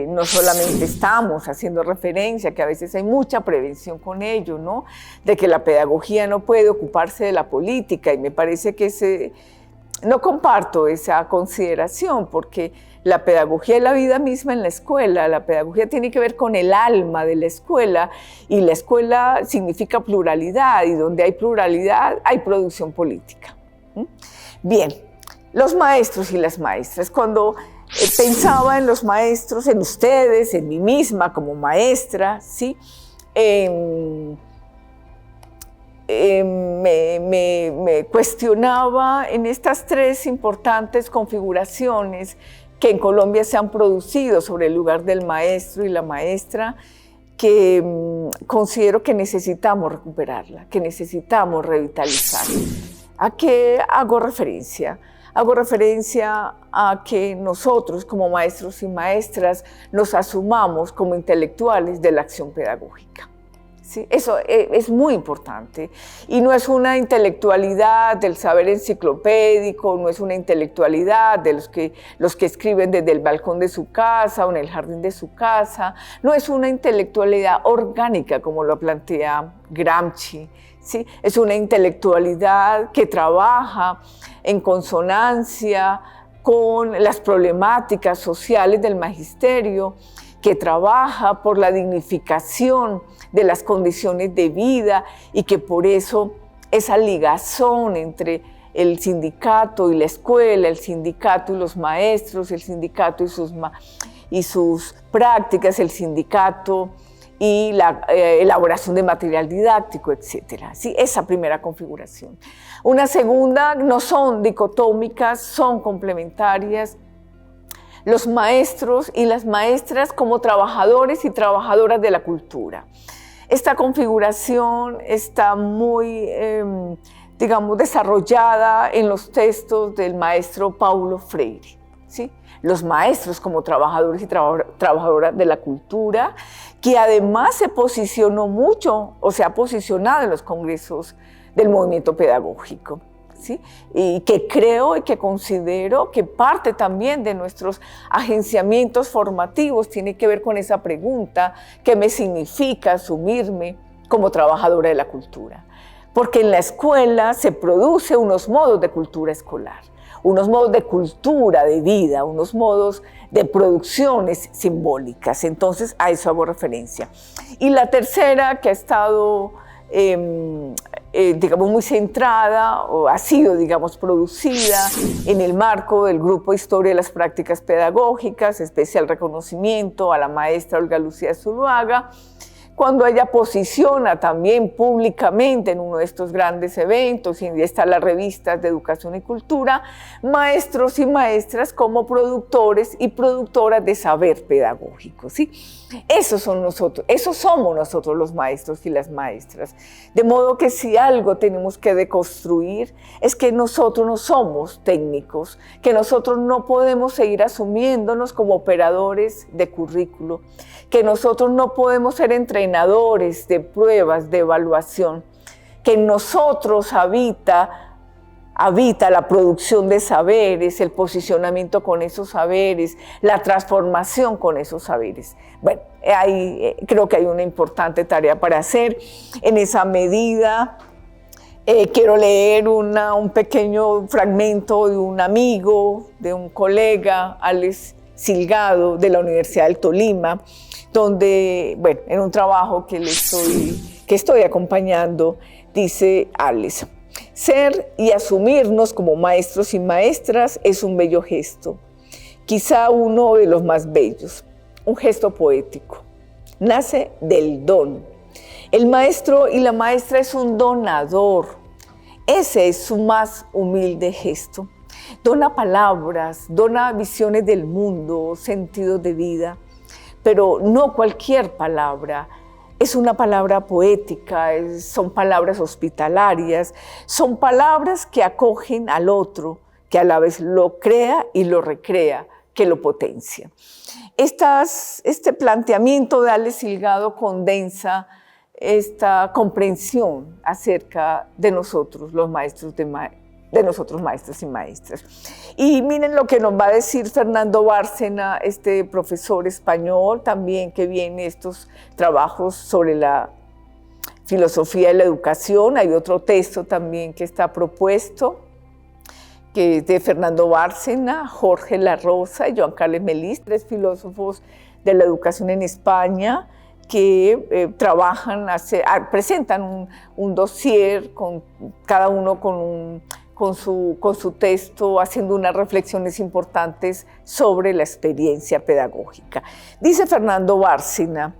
no solamente estamos haciendo referencia, que a veces hay mucha prevención con ello, ¿no? De que la pedagogía no puede ocuparse de la política, y me parece que no comparto esa consideración, porque la pedagogía es la vida misma en la escuela. La pedagogía tiene que ver con el alma de la escuela, y la escuela significa pluralidad, y donde hay pluralidad hay producción política. Bien. Los maestros y las maestras. Cuando pensaba en los maestros, en ustedes, en mí misma como maestra, ¿sí? Me cuestionaba en estas tres importantes configuraciones que en Colombia se han producido sobre el lugar del maestro y la maestra, que considero que necesitamos recuperarla, que necesitamos revitalizarla. ¿A qué hago referencia? Hago referencia a que nosotros como maestros y maestras nos asumamos como intelectuales de la acción pedagógica. ¿Sí? Eso es muy importante, y no es una intelectualidad del saber enciclopédico, no es una intelectualidad de los que escriben desde el balcón de su casa o en el jardín de su casa, no es una intelectualidad orgánica como lo plantea Gramsci, ¿sí? Es una intelectualidad que trabaja en consonancia con las problemáticas sociales del magisterio, que trabaja por la dignificación de las condiciones de vida, y que por eso esa ligazón entre el sindicato y la escuela, el sindicato y los maestros, el sindicato y sus prácticas, el sindicato y la elaboración de material didáctico, etc. ¿Sí? Esa primera configuración. Una segunda, no son dicotómicas, son complementarias. Los maestros y las maestras como trabajadores y trabajadoras de la cultura. Esta configuración está muy, digamos, desarrollada en los textos del maestro Paulo Freire, ¿sí? Los maestros como trabajadores y trabajadoras de la cultura, que además se posicionó mucho, o se ha posicionado en los congresos del movimiento pedagógico, ¿sí? Y que creo y que considero que parte también de nuestros agenciamientos formativos tiene que ver con esa pregunta: ¿qué me significa asumirme como trabajadora de la cultura? Porque en la escuela se produce unos modos de cultura escolar, unos modos de cultura de vida, unos modos de producciones simbólicas. Entonces, a eso hago referencia. Y la tercera, que ha estado digamos, muy centrada, o ha sido, digamos, producida en el marco del Grupo Historia de las Prácticas Pedagógicas, especial reconocimiento a la maestra Olga Lucía Zuluaga, cuando ella posiciona también públicamente en uno de estos grandes eventos, y está la revista de Educación y Cultura, maestros y maestras como productores y productoras de saber pedagógico, ¿sí? Esos somos nosotros los maestros y las maestras. De modo que si algo tenemos que deconstruir es que nosotros no somos técnicos, que nosotros no podemos seguir asumiéndonos como operadores de currículo, que nosotros no podemos ser entrenadores de pruebas de evaluación, que en nosotros habita la producción de saberes, el posicionamiento con esos saberes, la transformación con esos saberes. Bueno, creo que hay una importante tarea para hacer. En esa medida, quiero leer un pequeño fragmento de un amigo, de un colega, Alex Silgado, de la Universidad del Tolima, donde, bueno, en un trabajo que estoy acompañando, dice Alex: ser y asumirnos como maestros y maestras es un bello gesto, quizá uno de los más bellos, un gesto poético. Nace del don. El maestro y la maestra es un donador. Ese es su más humilde gesto. Dona palabras, dona visiones del mundo, sentidos de vida, pero no cualquier palabra. Es una palabra poética, son palabras hospitalarias, son palabras que acogen al otro, que a la vez lo crea y lo recrea, que lo potencia. Este planteamiento de Alex Silgado condensa esta comprensión acerca de nosotros, los maestros de nosotros maestros y maestras. Y miren lo que nos va a decir Fernando Bárcena, este profesor español también que viene estos trabajos sobre la filosofía de la educación. Hay otro texto también que está propuesto, que es de Fernando Bárcena, Jorge La Rosa y Joan Carles Melís, 3 filósofos de la educación en España, que presentan un dossier, cada uno con su texto, haciendo unas reflexiones importantes sobre la experiencia pedagógica. Dice Fernando Bárcena,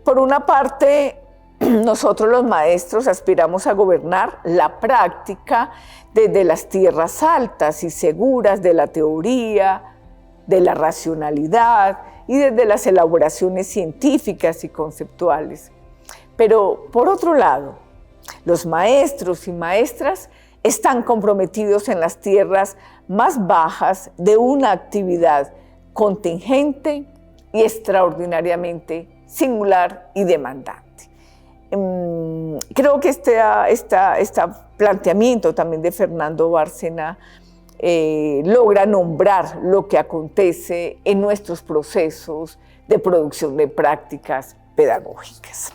por una parte, nosotros los maestros aspiramos a gobernar la práctica desde las tierras altas y seguras de la teoría, de la racionalidad y desde las elaboraciones científicas y conceptuales. Pero, por otro lado, los maestros y maestras están comprometidos en las tierras más bajas de una actividad contingente y extraordinariamente singular y demandante. Creo que este planteamiento también de Fernando Bárcena logra nombrar lo que acontece en nuestros procesos de producción de prácticas pedagógicas.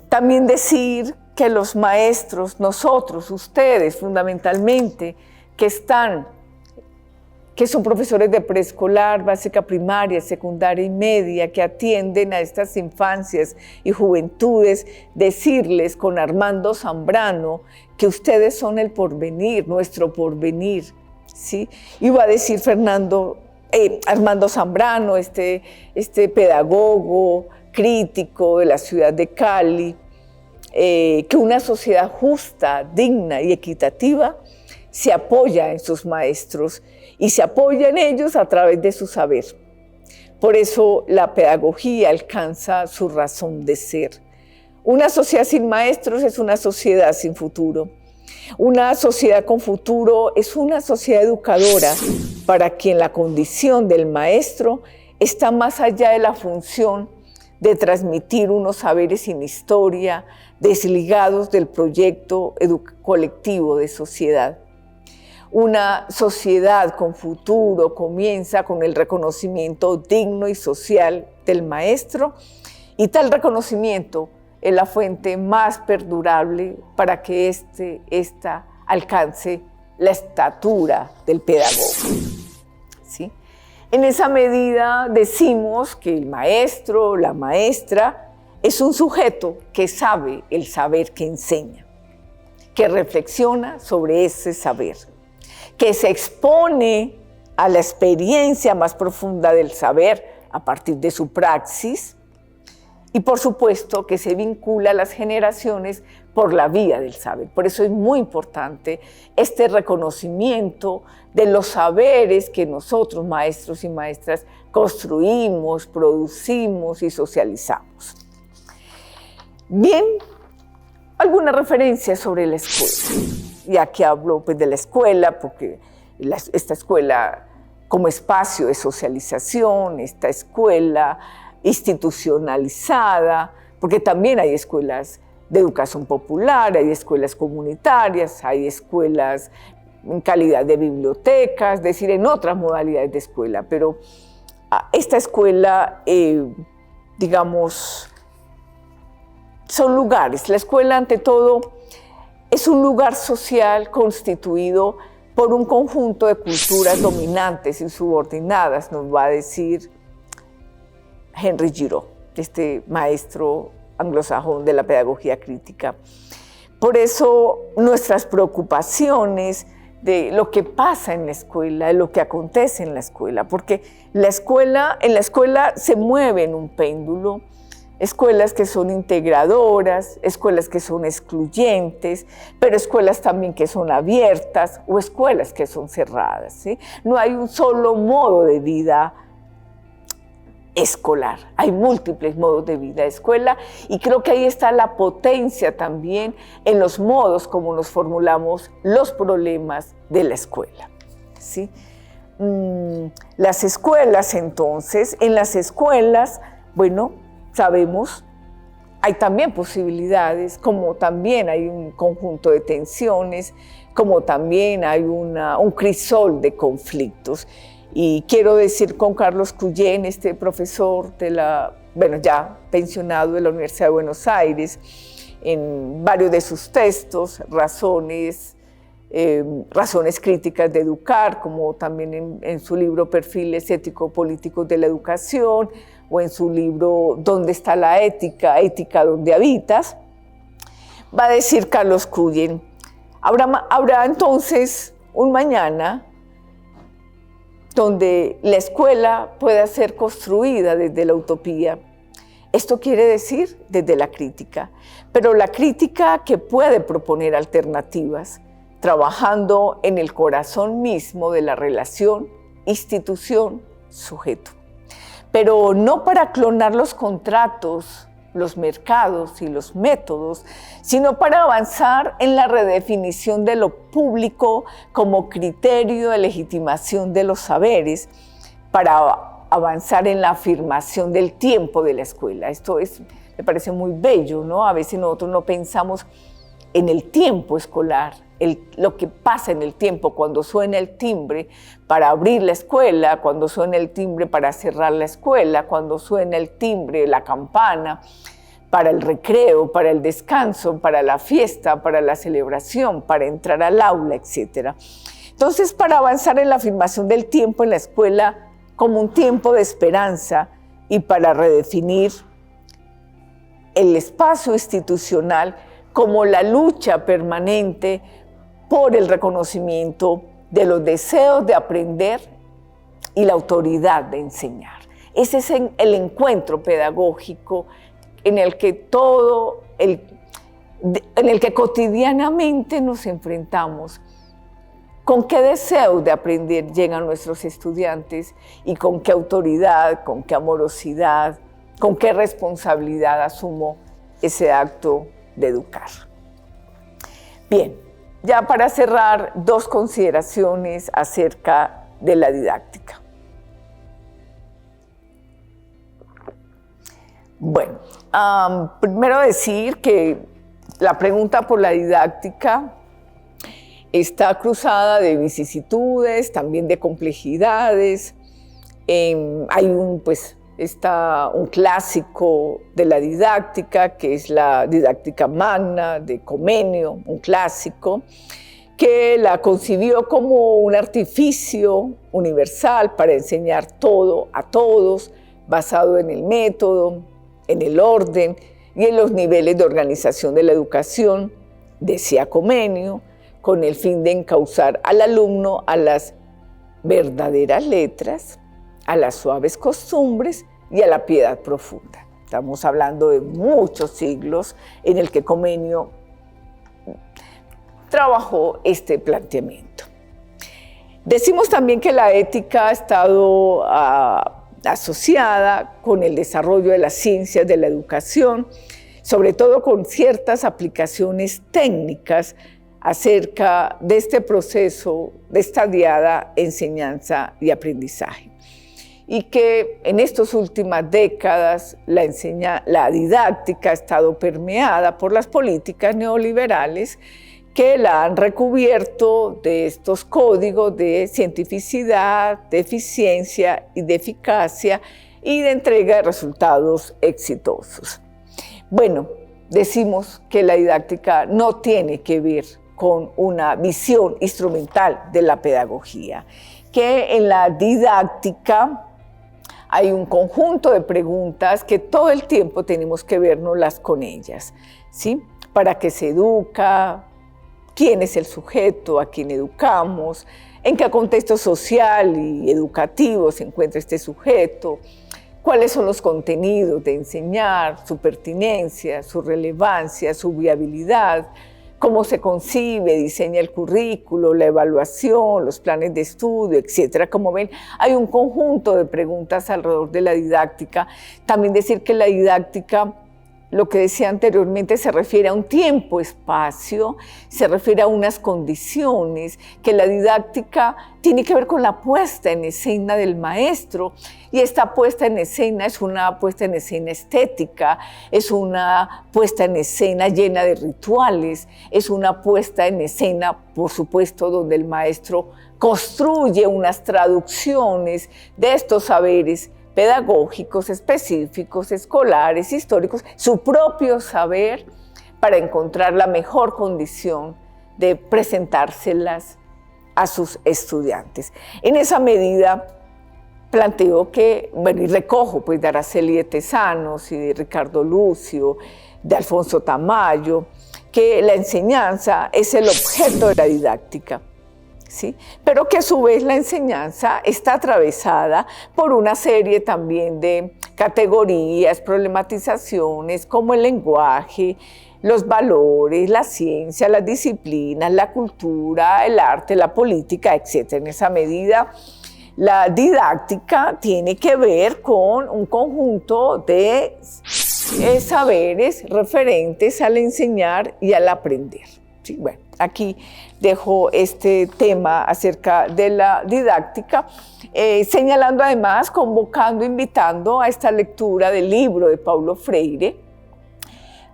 También decir que los maestros, nosotros, ustedes fundamentalmente, que son profesores de preescolar, básica, primaria, secundaria y media, que atienden a estas infancias y juventudes, decirles con Armando Zambrano que ustedes son el porvenir, nuestro porvenir, ¿sí? Y va a decir Armando Zambrano, este pedagogo crítico de la ciudad de Cali, que una sociedad justa, digna y equitativa se apoya en sus maestros y se apoya en ellos a través de su saber. Por eso la pedagogía alcanza su razón de ser. Una sociedad sin maestros es una sociedad sin futuro. Una sociedad con futuro es una sociedad educadora para quien la condición del maestro está más allá de la función de transmitir unos saberes sin historia, desligados del proyecto colectivo de sociedad. Una sociedad con futuro comienza con el reconocimiento digno y social del maestro, y tal reconocimiento es la fuente más perdurable para que ésta alcance la estatura del pedagogo. ¿Sí? En esa medida decimos que el maestro, la maestra, es un sujeto que sabe el saber que enseña, que reflexiona sobre ese saber, que se expone a la experiencia más profunda del saber a partir de su praxis y, por supuesto, que se vincula a las generaciones por la vía del saber. Por eso es muy importante este reconocimiento de los saberes que nosotros, maestros y maestras, construimos, producimos y socializamos. Bien, alguna referencia sobre la escuela. Y aquí hablo de la escuela, porque esta escuela como espacio de socialización, esta escuela institucionalizada, porque también hay escuelas de educación popular, hay escuelas comunitarias, hay escuelas en calidad de bibliotecas, es decir, en otras modalidades de escuela, pero esta escuela, digamos, son lugares. La escuela, ante todo, es un lugar social constituido por un conjunto de culturas dominantes y subordinadas, nos va a decir Henry Giraud, este maestro anglosajón de la pedagogía crítica. Por eso nuestras preocupaciones de lo que pasa en la escuela, de lo que acontece en la escuela, porque en la escuela se mueve en un péndulo, escuelas que son integradoras, escuelas que son excluyentes, pero escuelas también que son abiertas o escuelas que son cerradas, ¿sí? No hay un solo modo de vida escolar, hay múltiples modos de vida de escuela, y creo que ahí está la potencia también en los modos como nos formulamos los problemas de la escuela, ¿sí? las escuelas, entonces, en las escuelas, bueno, sabemos, hay también posibilidades, como también hay un conjunto de tensiones, como también hay un crisol de conflictos. Y quiero decir con Carlos Cuyén, este profesor ya pensionado de la Universidad de Buenos Aires, en varios de sus textos, razones críticas de educar, como también en su libro Perfiles ético-políticos de la educación, o en su libro ¿Dónde está la ética? Ética donde habitas, va a decir Carlos Cuyén, habrá entonces un mañana donde la escuela pueda ser construida desde la utopía. Esto quiere decir desde la crítica, pero la crítica que puede proponer alternativas, trabajando en el corazón mismo de la relación institución-sujeto. Pero no para clonar los contratos, los mercados y los métodos, sino para avanzar en la redefinición de lo público como criterio de legitimación de los saberes, para avanzar en la afirmación del tiempo de la escuela. Esto me parece muy bello, ¿no? A veces nosotros no pensamos en el tiempo escolar, lo que pasa en el tiempo cuando suena el timbre para abrir la escuela, cuando suena el timbre para cerrar la escuela, cuando suena el timbre, la campana, para el recreo, para el descanso, para la fiesta, para la celebración, para entrar al aula, etc. Entonces, para avanzar en la afirmación del tiempo en la escuela como un tiempo de esperanza y para redefinir el espacio institucional como la lucha permanente por el reconocimiento de los deseos de aprender y la autoridad de enseñar. Ese es el encuentro pedagógico en el que cotidianamente nos enfrentamos. ¿Con qué deseos de aprender llegan nuestros estudiantes y con qué autoridad, con qué amorosidad, con qué responsabilidad asumo ese acto de educar? Bien, ya para cerrar, 2 consideraciones acerca de la didáctica. Bueno, primero decir que la pregunta por la didáctica está cruzada de vicisitudes, también de complejidades. Hay un clásico de la didáctica, que es la didáctica magna de Comenio, un clásico, que la concibió como un artificio universal para enseñar todo a todos, basado en el método, en el orden y en los niveles de organización de la educación, decía Comenio, con el fin de encauzar al alumno a las verdaderas letras, a las suaves costumbres y a la piedad profunda. Estamos hablando de muchos siglos en el que Comenio trabajó este planteamiento. Decimos también que la ética ha estado asociada con el desarrollo de las ciencias de la educación, sobre todo con ciertas aplicaciones técnicas acerca de este proceso de estadiada enseñanza y aprendizaje. Y que en estas últimas décadas la didáctica ha estado permeada por las políticas neoliberales que la han recubierto de estos códigos de cientificidad, de eficiencia y de eficacia y de entrega de resultados exitosos. Bueno, decimos que la didáctica no tiene que ver con una visión instrumental de la pedagogía, que en la didáctica hay un conjunto de preguntas que todo el tiempo tenemos que vernoslas con ellas, ¿sí? ¿Para qué se educa? ¿Quién es el sujeto a quien educamos? ¿En qué contexto social y educativo se encuentra este sujeto? ¿Cuáles son los contenidos de enseñar? Su pertinencia, su relevancia, su viabilidad, cómo se concibe, diseña el currículo, la evaluación, los planes de estudio, etcétera. Como ven, hay un conjunto de preguntas alrededor de la didáctica. También decir que la didáctica lo que decía anteriormente se refiere a un tiempo, espacio, se refiere a unas condiciones, que la didáctica tiene que ver con la puesta en escena del maestro, y esta puesta en escena es una puesta en escena estética, es una puesta en escena llena de rituales, es una puesta en escena, por supuesto, donde el maestro construye unas traducciones de estos saberes pedagógicos, específicos, escolares, históricos, su propio saber para encontrar la mejor condición de presentárselas a sus estudiantes. En esa medida, planteo que, bueno, y recojo pues de Araceli de Tesanos y de Ricardo Lucio, de Alfonso Tamayo, que la enseñanza es el objeto de la didáctica. ¿Sí? Pero que a su vez la enseñanza está atravesada por una serie también de categorías, problematizaciones, como el lenguaje, los valores, la ciencia, las disciplinas, la cultura, el arte, la política, etc. En esa medida, la didáctica tiene que ver con un conjunto de saberes referentes al enseñar y al aprender. Sí, bueno, aquí dejo este tema acerca de la didáctica, señalando además, convocando, invitando a esta lectura del libro de Paulo Freire,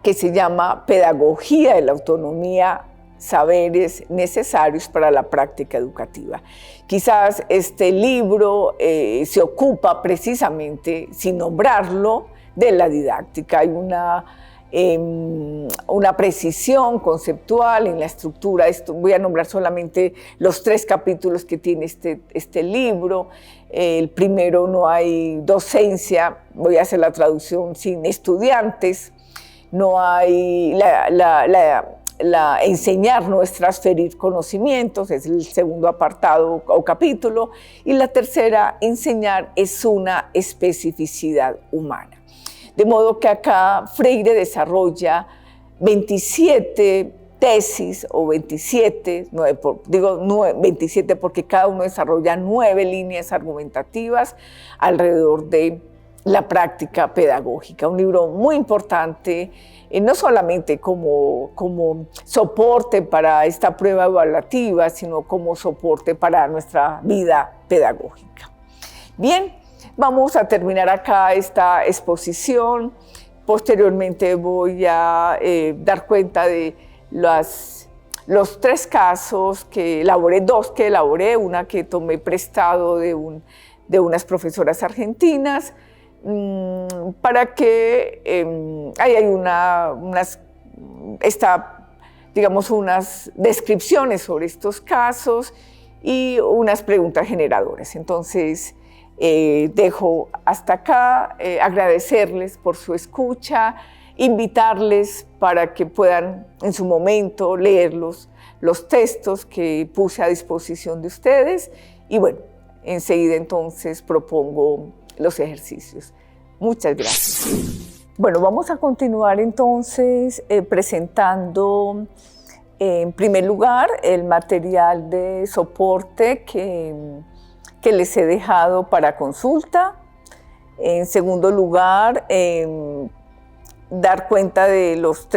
que se llama Pedagogía de la Autonomía, Saberes Necesarios para la Práctica Educativa. Quizás este libro se ocupa precisamente, sin nombrarlo, de la didáctica. Hay una precisión conceptual en la estructura. Voy a nombrar solamente los 3 capítulos que tiene este libro. El primero, no hay docencia, voy a hacer la traducción, sin estudiantes. No hay enseñar no es transferir conocimientos, es el segundo apartado o capítulo. Y la tercera, enseñar es una especificidad humana. De modo que acá Freire desarrolla 27 tesis o 27, digo 27 porque cada uno desarrolla 9 líneas argumentativas alrededor de la práctica pedagógica. Un libro muy importante, no solamente como soporte para esta prueba evaluativa, sino como soporte para nuestra vida pedagógica. Bien. Vamos a terminar acá esta exposición. Posteriormente voy a dar cuenta de los 3 casos que elaboré, 2 que elaboré, una que tomé prestado de unas profesoras argentinas, para que ahí hay unas descripciones sobre estos casos y unas preguntas generadoras. Entonces, dejo hasta acá, agradecerles por su escucha, invitarles para que puedan en su momento leer los textos que puse a disposición de ustedes y bueno, enseguida entonces propongo los ejercicios. Muchas gracias. Bueno, vamos a continuar entonces presentando en primer lugar el material de soporte que les he dejado para consulta. En segundo lugar, dar cuenta de las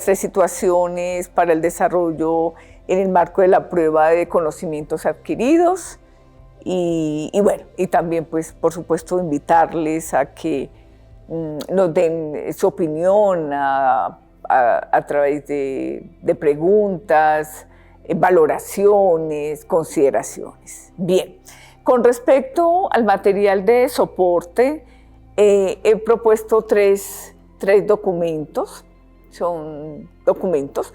3 situaciones para el desarrollo en el marco de la prueba de conocimientos adquiridos. Y bueno, y también, pues, por supuesto, invitarles a que nos den su opinión a través de preguntas, valoraciones, consideraciones. Bien, con respecto al material de soporte, he propuesto tres documentos, son documentos.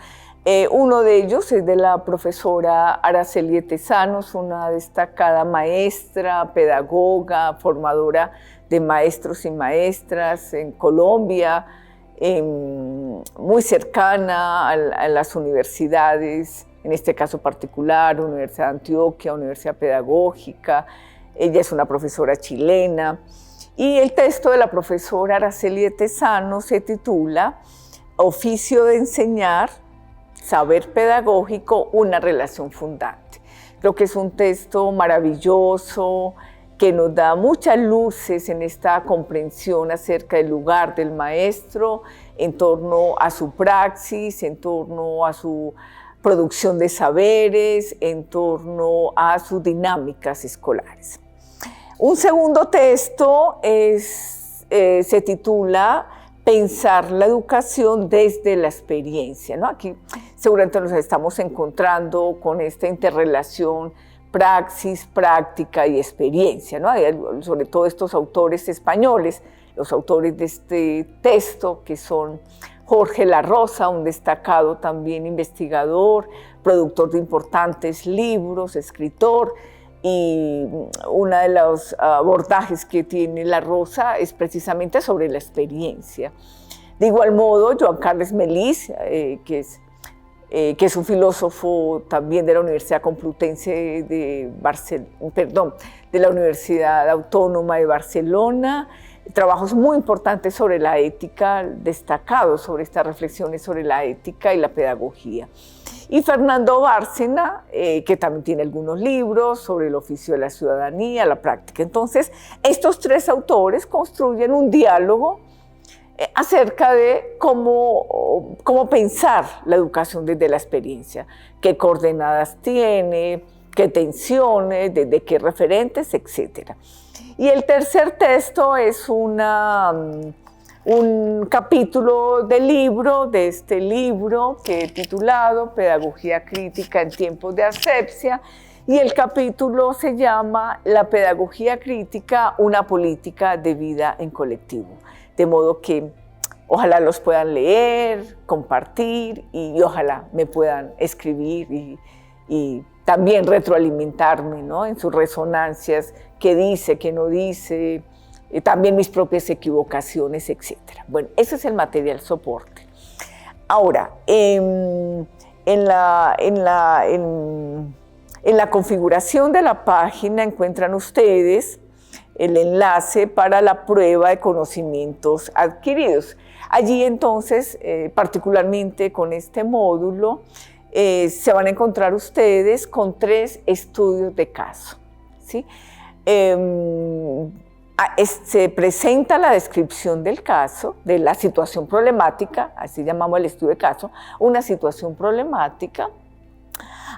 Uno de ellos es de la profesora Araceli de Tesanos, una destacada maestra, pedagoga, formadora de maestros y maestras en Colombia, muy cercana a las universidades, en este caso particular, Universidad de Antioquia, Universidad Pedagógica. Ella es una profesora chilena. Y el texto de la profesora Araceli de Tesanos se titula Oficio de enseñar, saber pedagógico, una relación fundante. Creo que es un texto maravilloso, que nos da muchas luces en esta comprensión acerca del lugar del maestro, en torno a su praxis, en torno a su producción de saberes, en torno a sus dinámicas escolares. Un segundo texto se titula Pensar la educación desde la experiencia, ¿no? Aquí seguramente nos estamos encontrando con esta interrelación praxis, práctica y experiencia, ¿no? Sobre todo estos autores españoles, los autores de este texto, que son Jorge La Rosa, un destacado también investigador, productor de importantes libros, escritor, y uno de los abordajes que tiene La Rosa es precisamente sobre la experiencia. De igual modo, Joan Carles Melis, que es un filósofo también de la Universidad Complutense de la Universidad Autónoma de Barcelona, trabajos muy importantes sobre la ética, destacados sobre estas reflexiones sobre la ética y la pedagogía. Y Fernando Bárcena, que también tiene algunos libros sobre el oficio de la ciudadanía, la práctica. Entonces, estos tres autores construyen un diálogo acerca de cómo pensar la educación desde la experiencia, qué coordenadas tiene, qué tensiones, desde qué referentes, etc. Y el tercer texto es un capítulo del libro, de este libro que he titulado Pedagogía crítica en tiempos de asepsia, y el capítulo se llama La pedagogía crítica, una política de vida en colectivo. De modo que ojalá los puedan leer, compartir y ojalá me puedan escribir y también retroalimentarme, ¿no? En sus resonancias, qué dice, qué no dice, también mis propias equivocaciones, etc. Bueno, ese es el material soporte. Ahora, en la configuración de la página encuentran ustedes el enlace para la prueba de conocimientos adquiridos. Allí entonces, particularmente con este módulo, se van a encontrar ustedes con 3 estudios de caso, ¿sí? Se presenta la descripción del caso, de la situación problemática, así llamamos el estudio de caso, una situación problemática.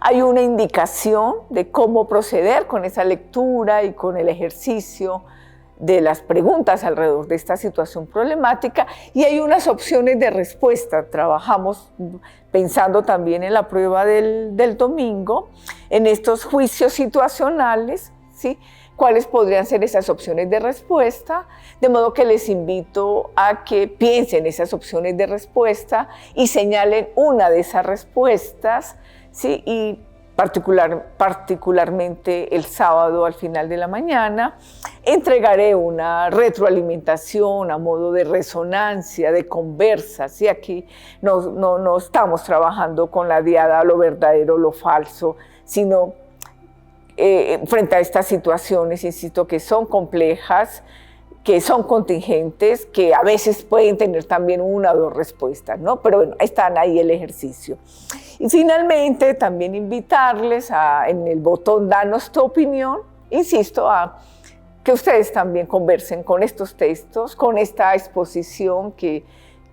Hay una indicación de cómo proceder con esa lectura y con el ejercicio de las preguntas alrededor de esta situación problemática, y hay unas opciones de respuesta. Trabajamos pensando también en la prueba del domingo, en estos juicios situacionales, ¿sí? ¿Cuáles podrían ser esas opciones de respuesta? De modo que les invito a que piensen esas opciones de respuesta y señalen una de esas respuestas, ¿sí? Y particularmente el sábado al final de la mañana, entregaré una retroalimentación a modo de resonancia, de conversa, ¿sí? Aquí no estamos trabajando con la diada lo verdadero, lo falso, sino frente a estas situaciones, insisto, que son complejas, que son contingentes, que a veces pueden tener también una o 2 respuestas, ¿no? Pero bueno, están ahí el ejercicio. Y finalmente, también invitarles en el botón Danos tu opinión, insisto, a que ustedes también conversen con estos textos, con esta exposición que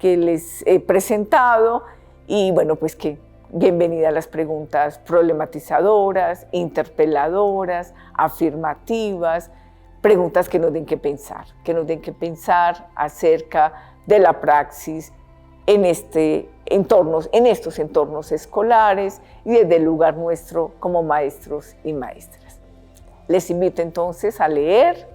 les he presentado, y bueno, pues que bienvenida a las preguntas problematizadoras, interpeladoras, afirmativas, preguntas que nos den que pensar acerca de la praxis en estos entornos escolares y desde el lugar nuestro como maestros y maestras. Les invito entonces a leer,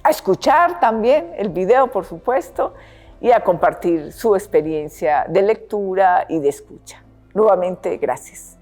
a escuchar también el video, por supuesto, y a compartir su experiencia de lectura y de escucha. Nuevamente, gracias.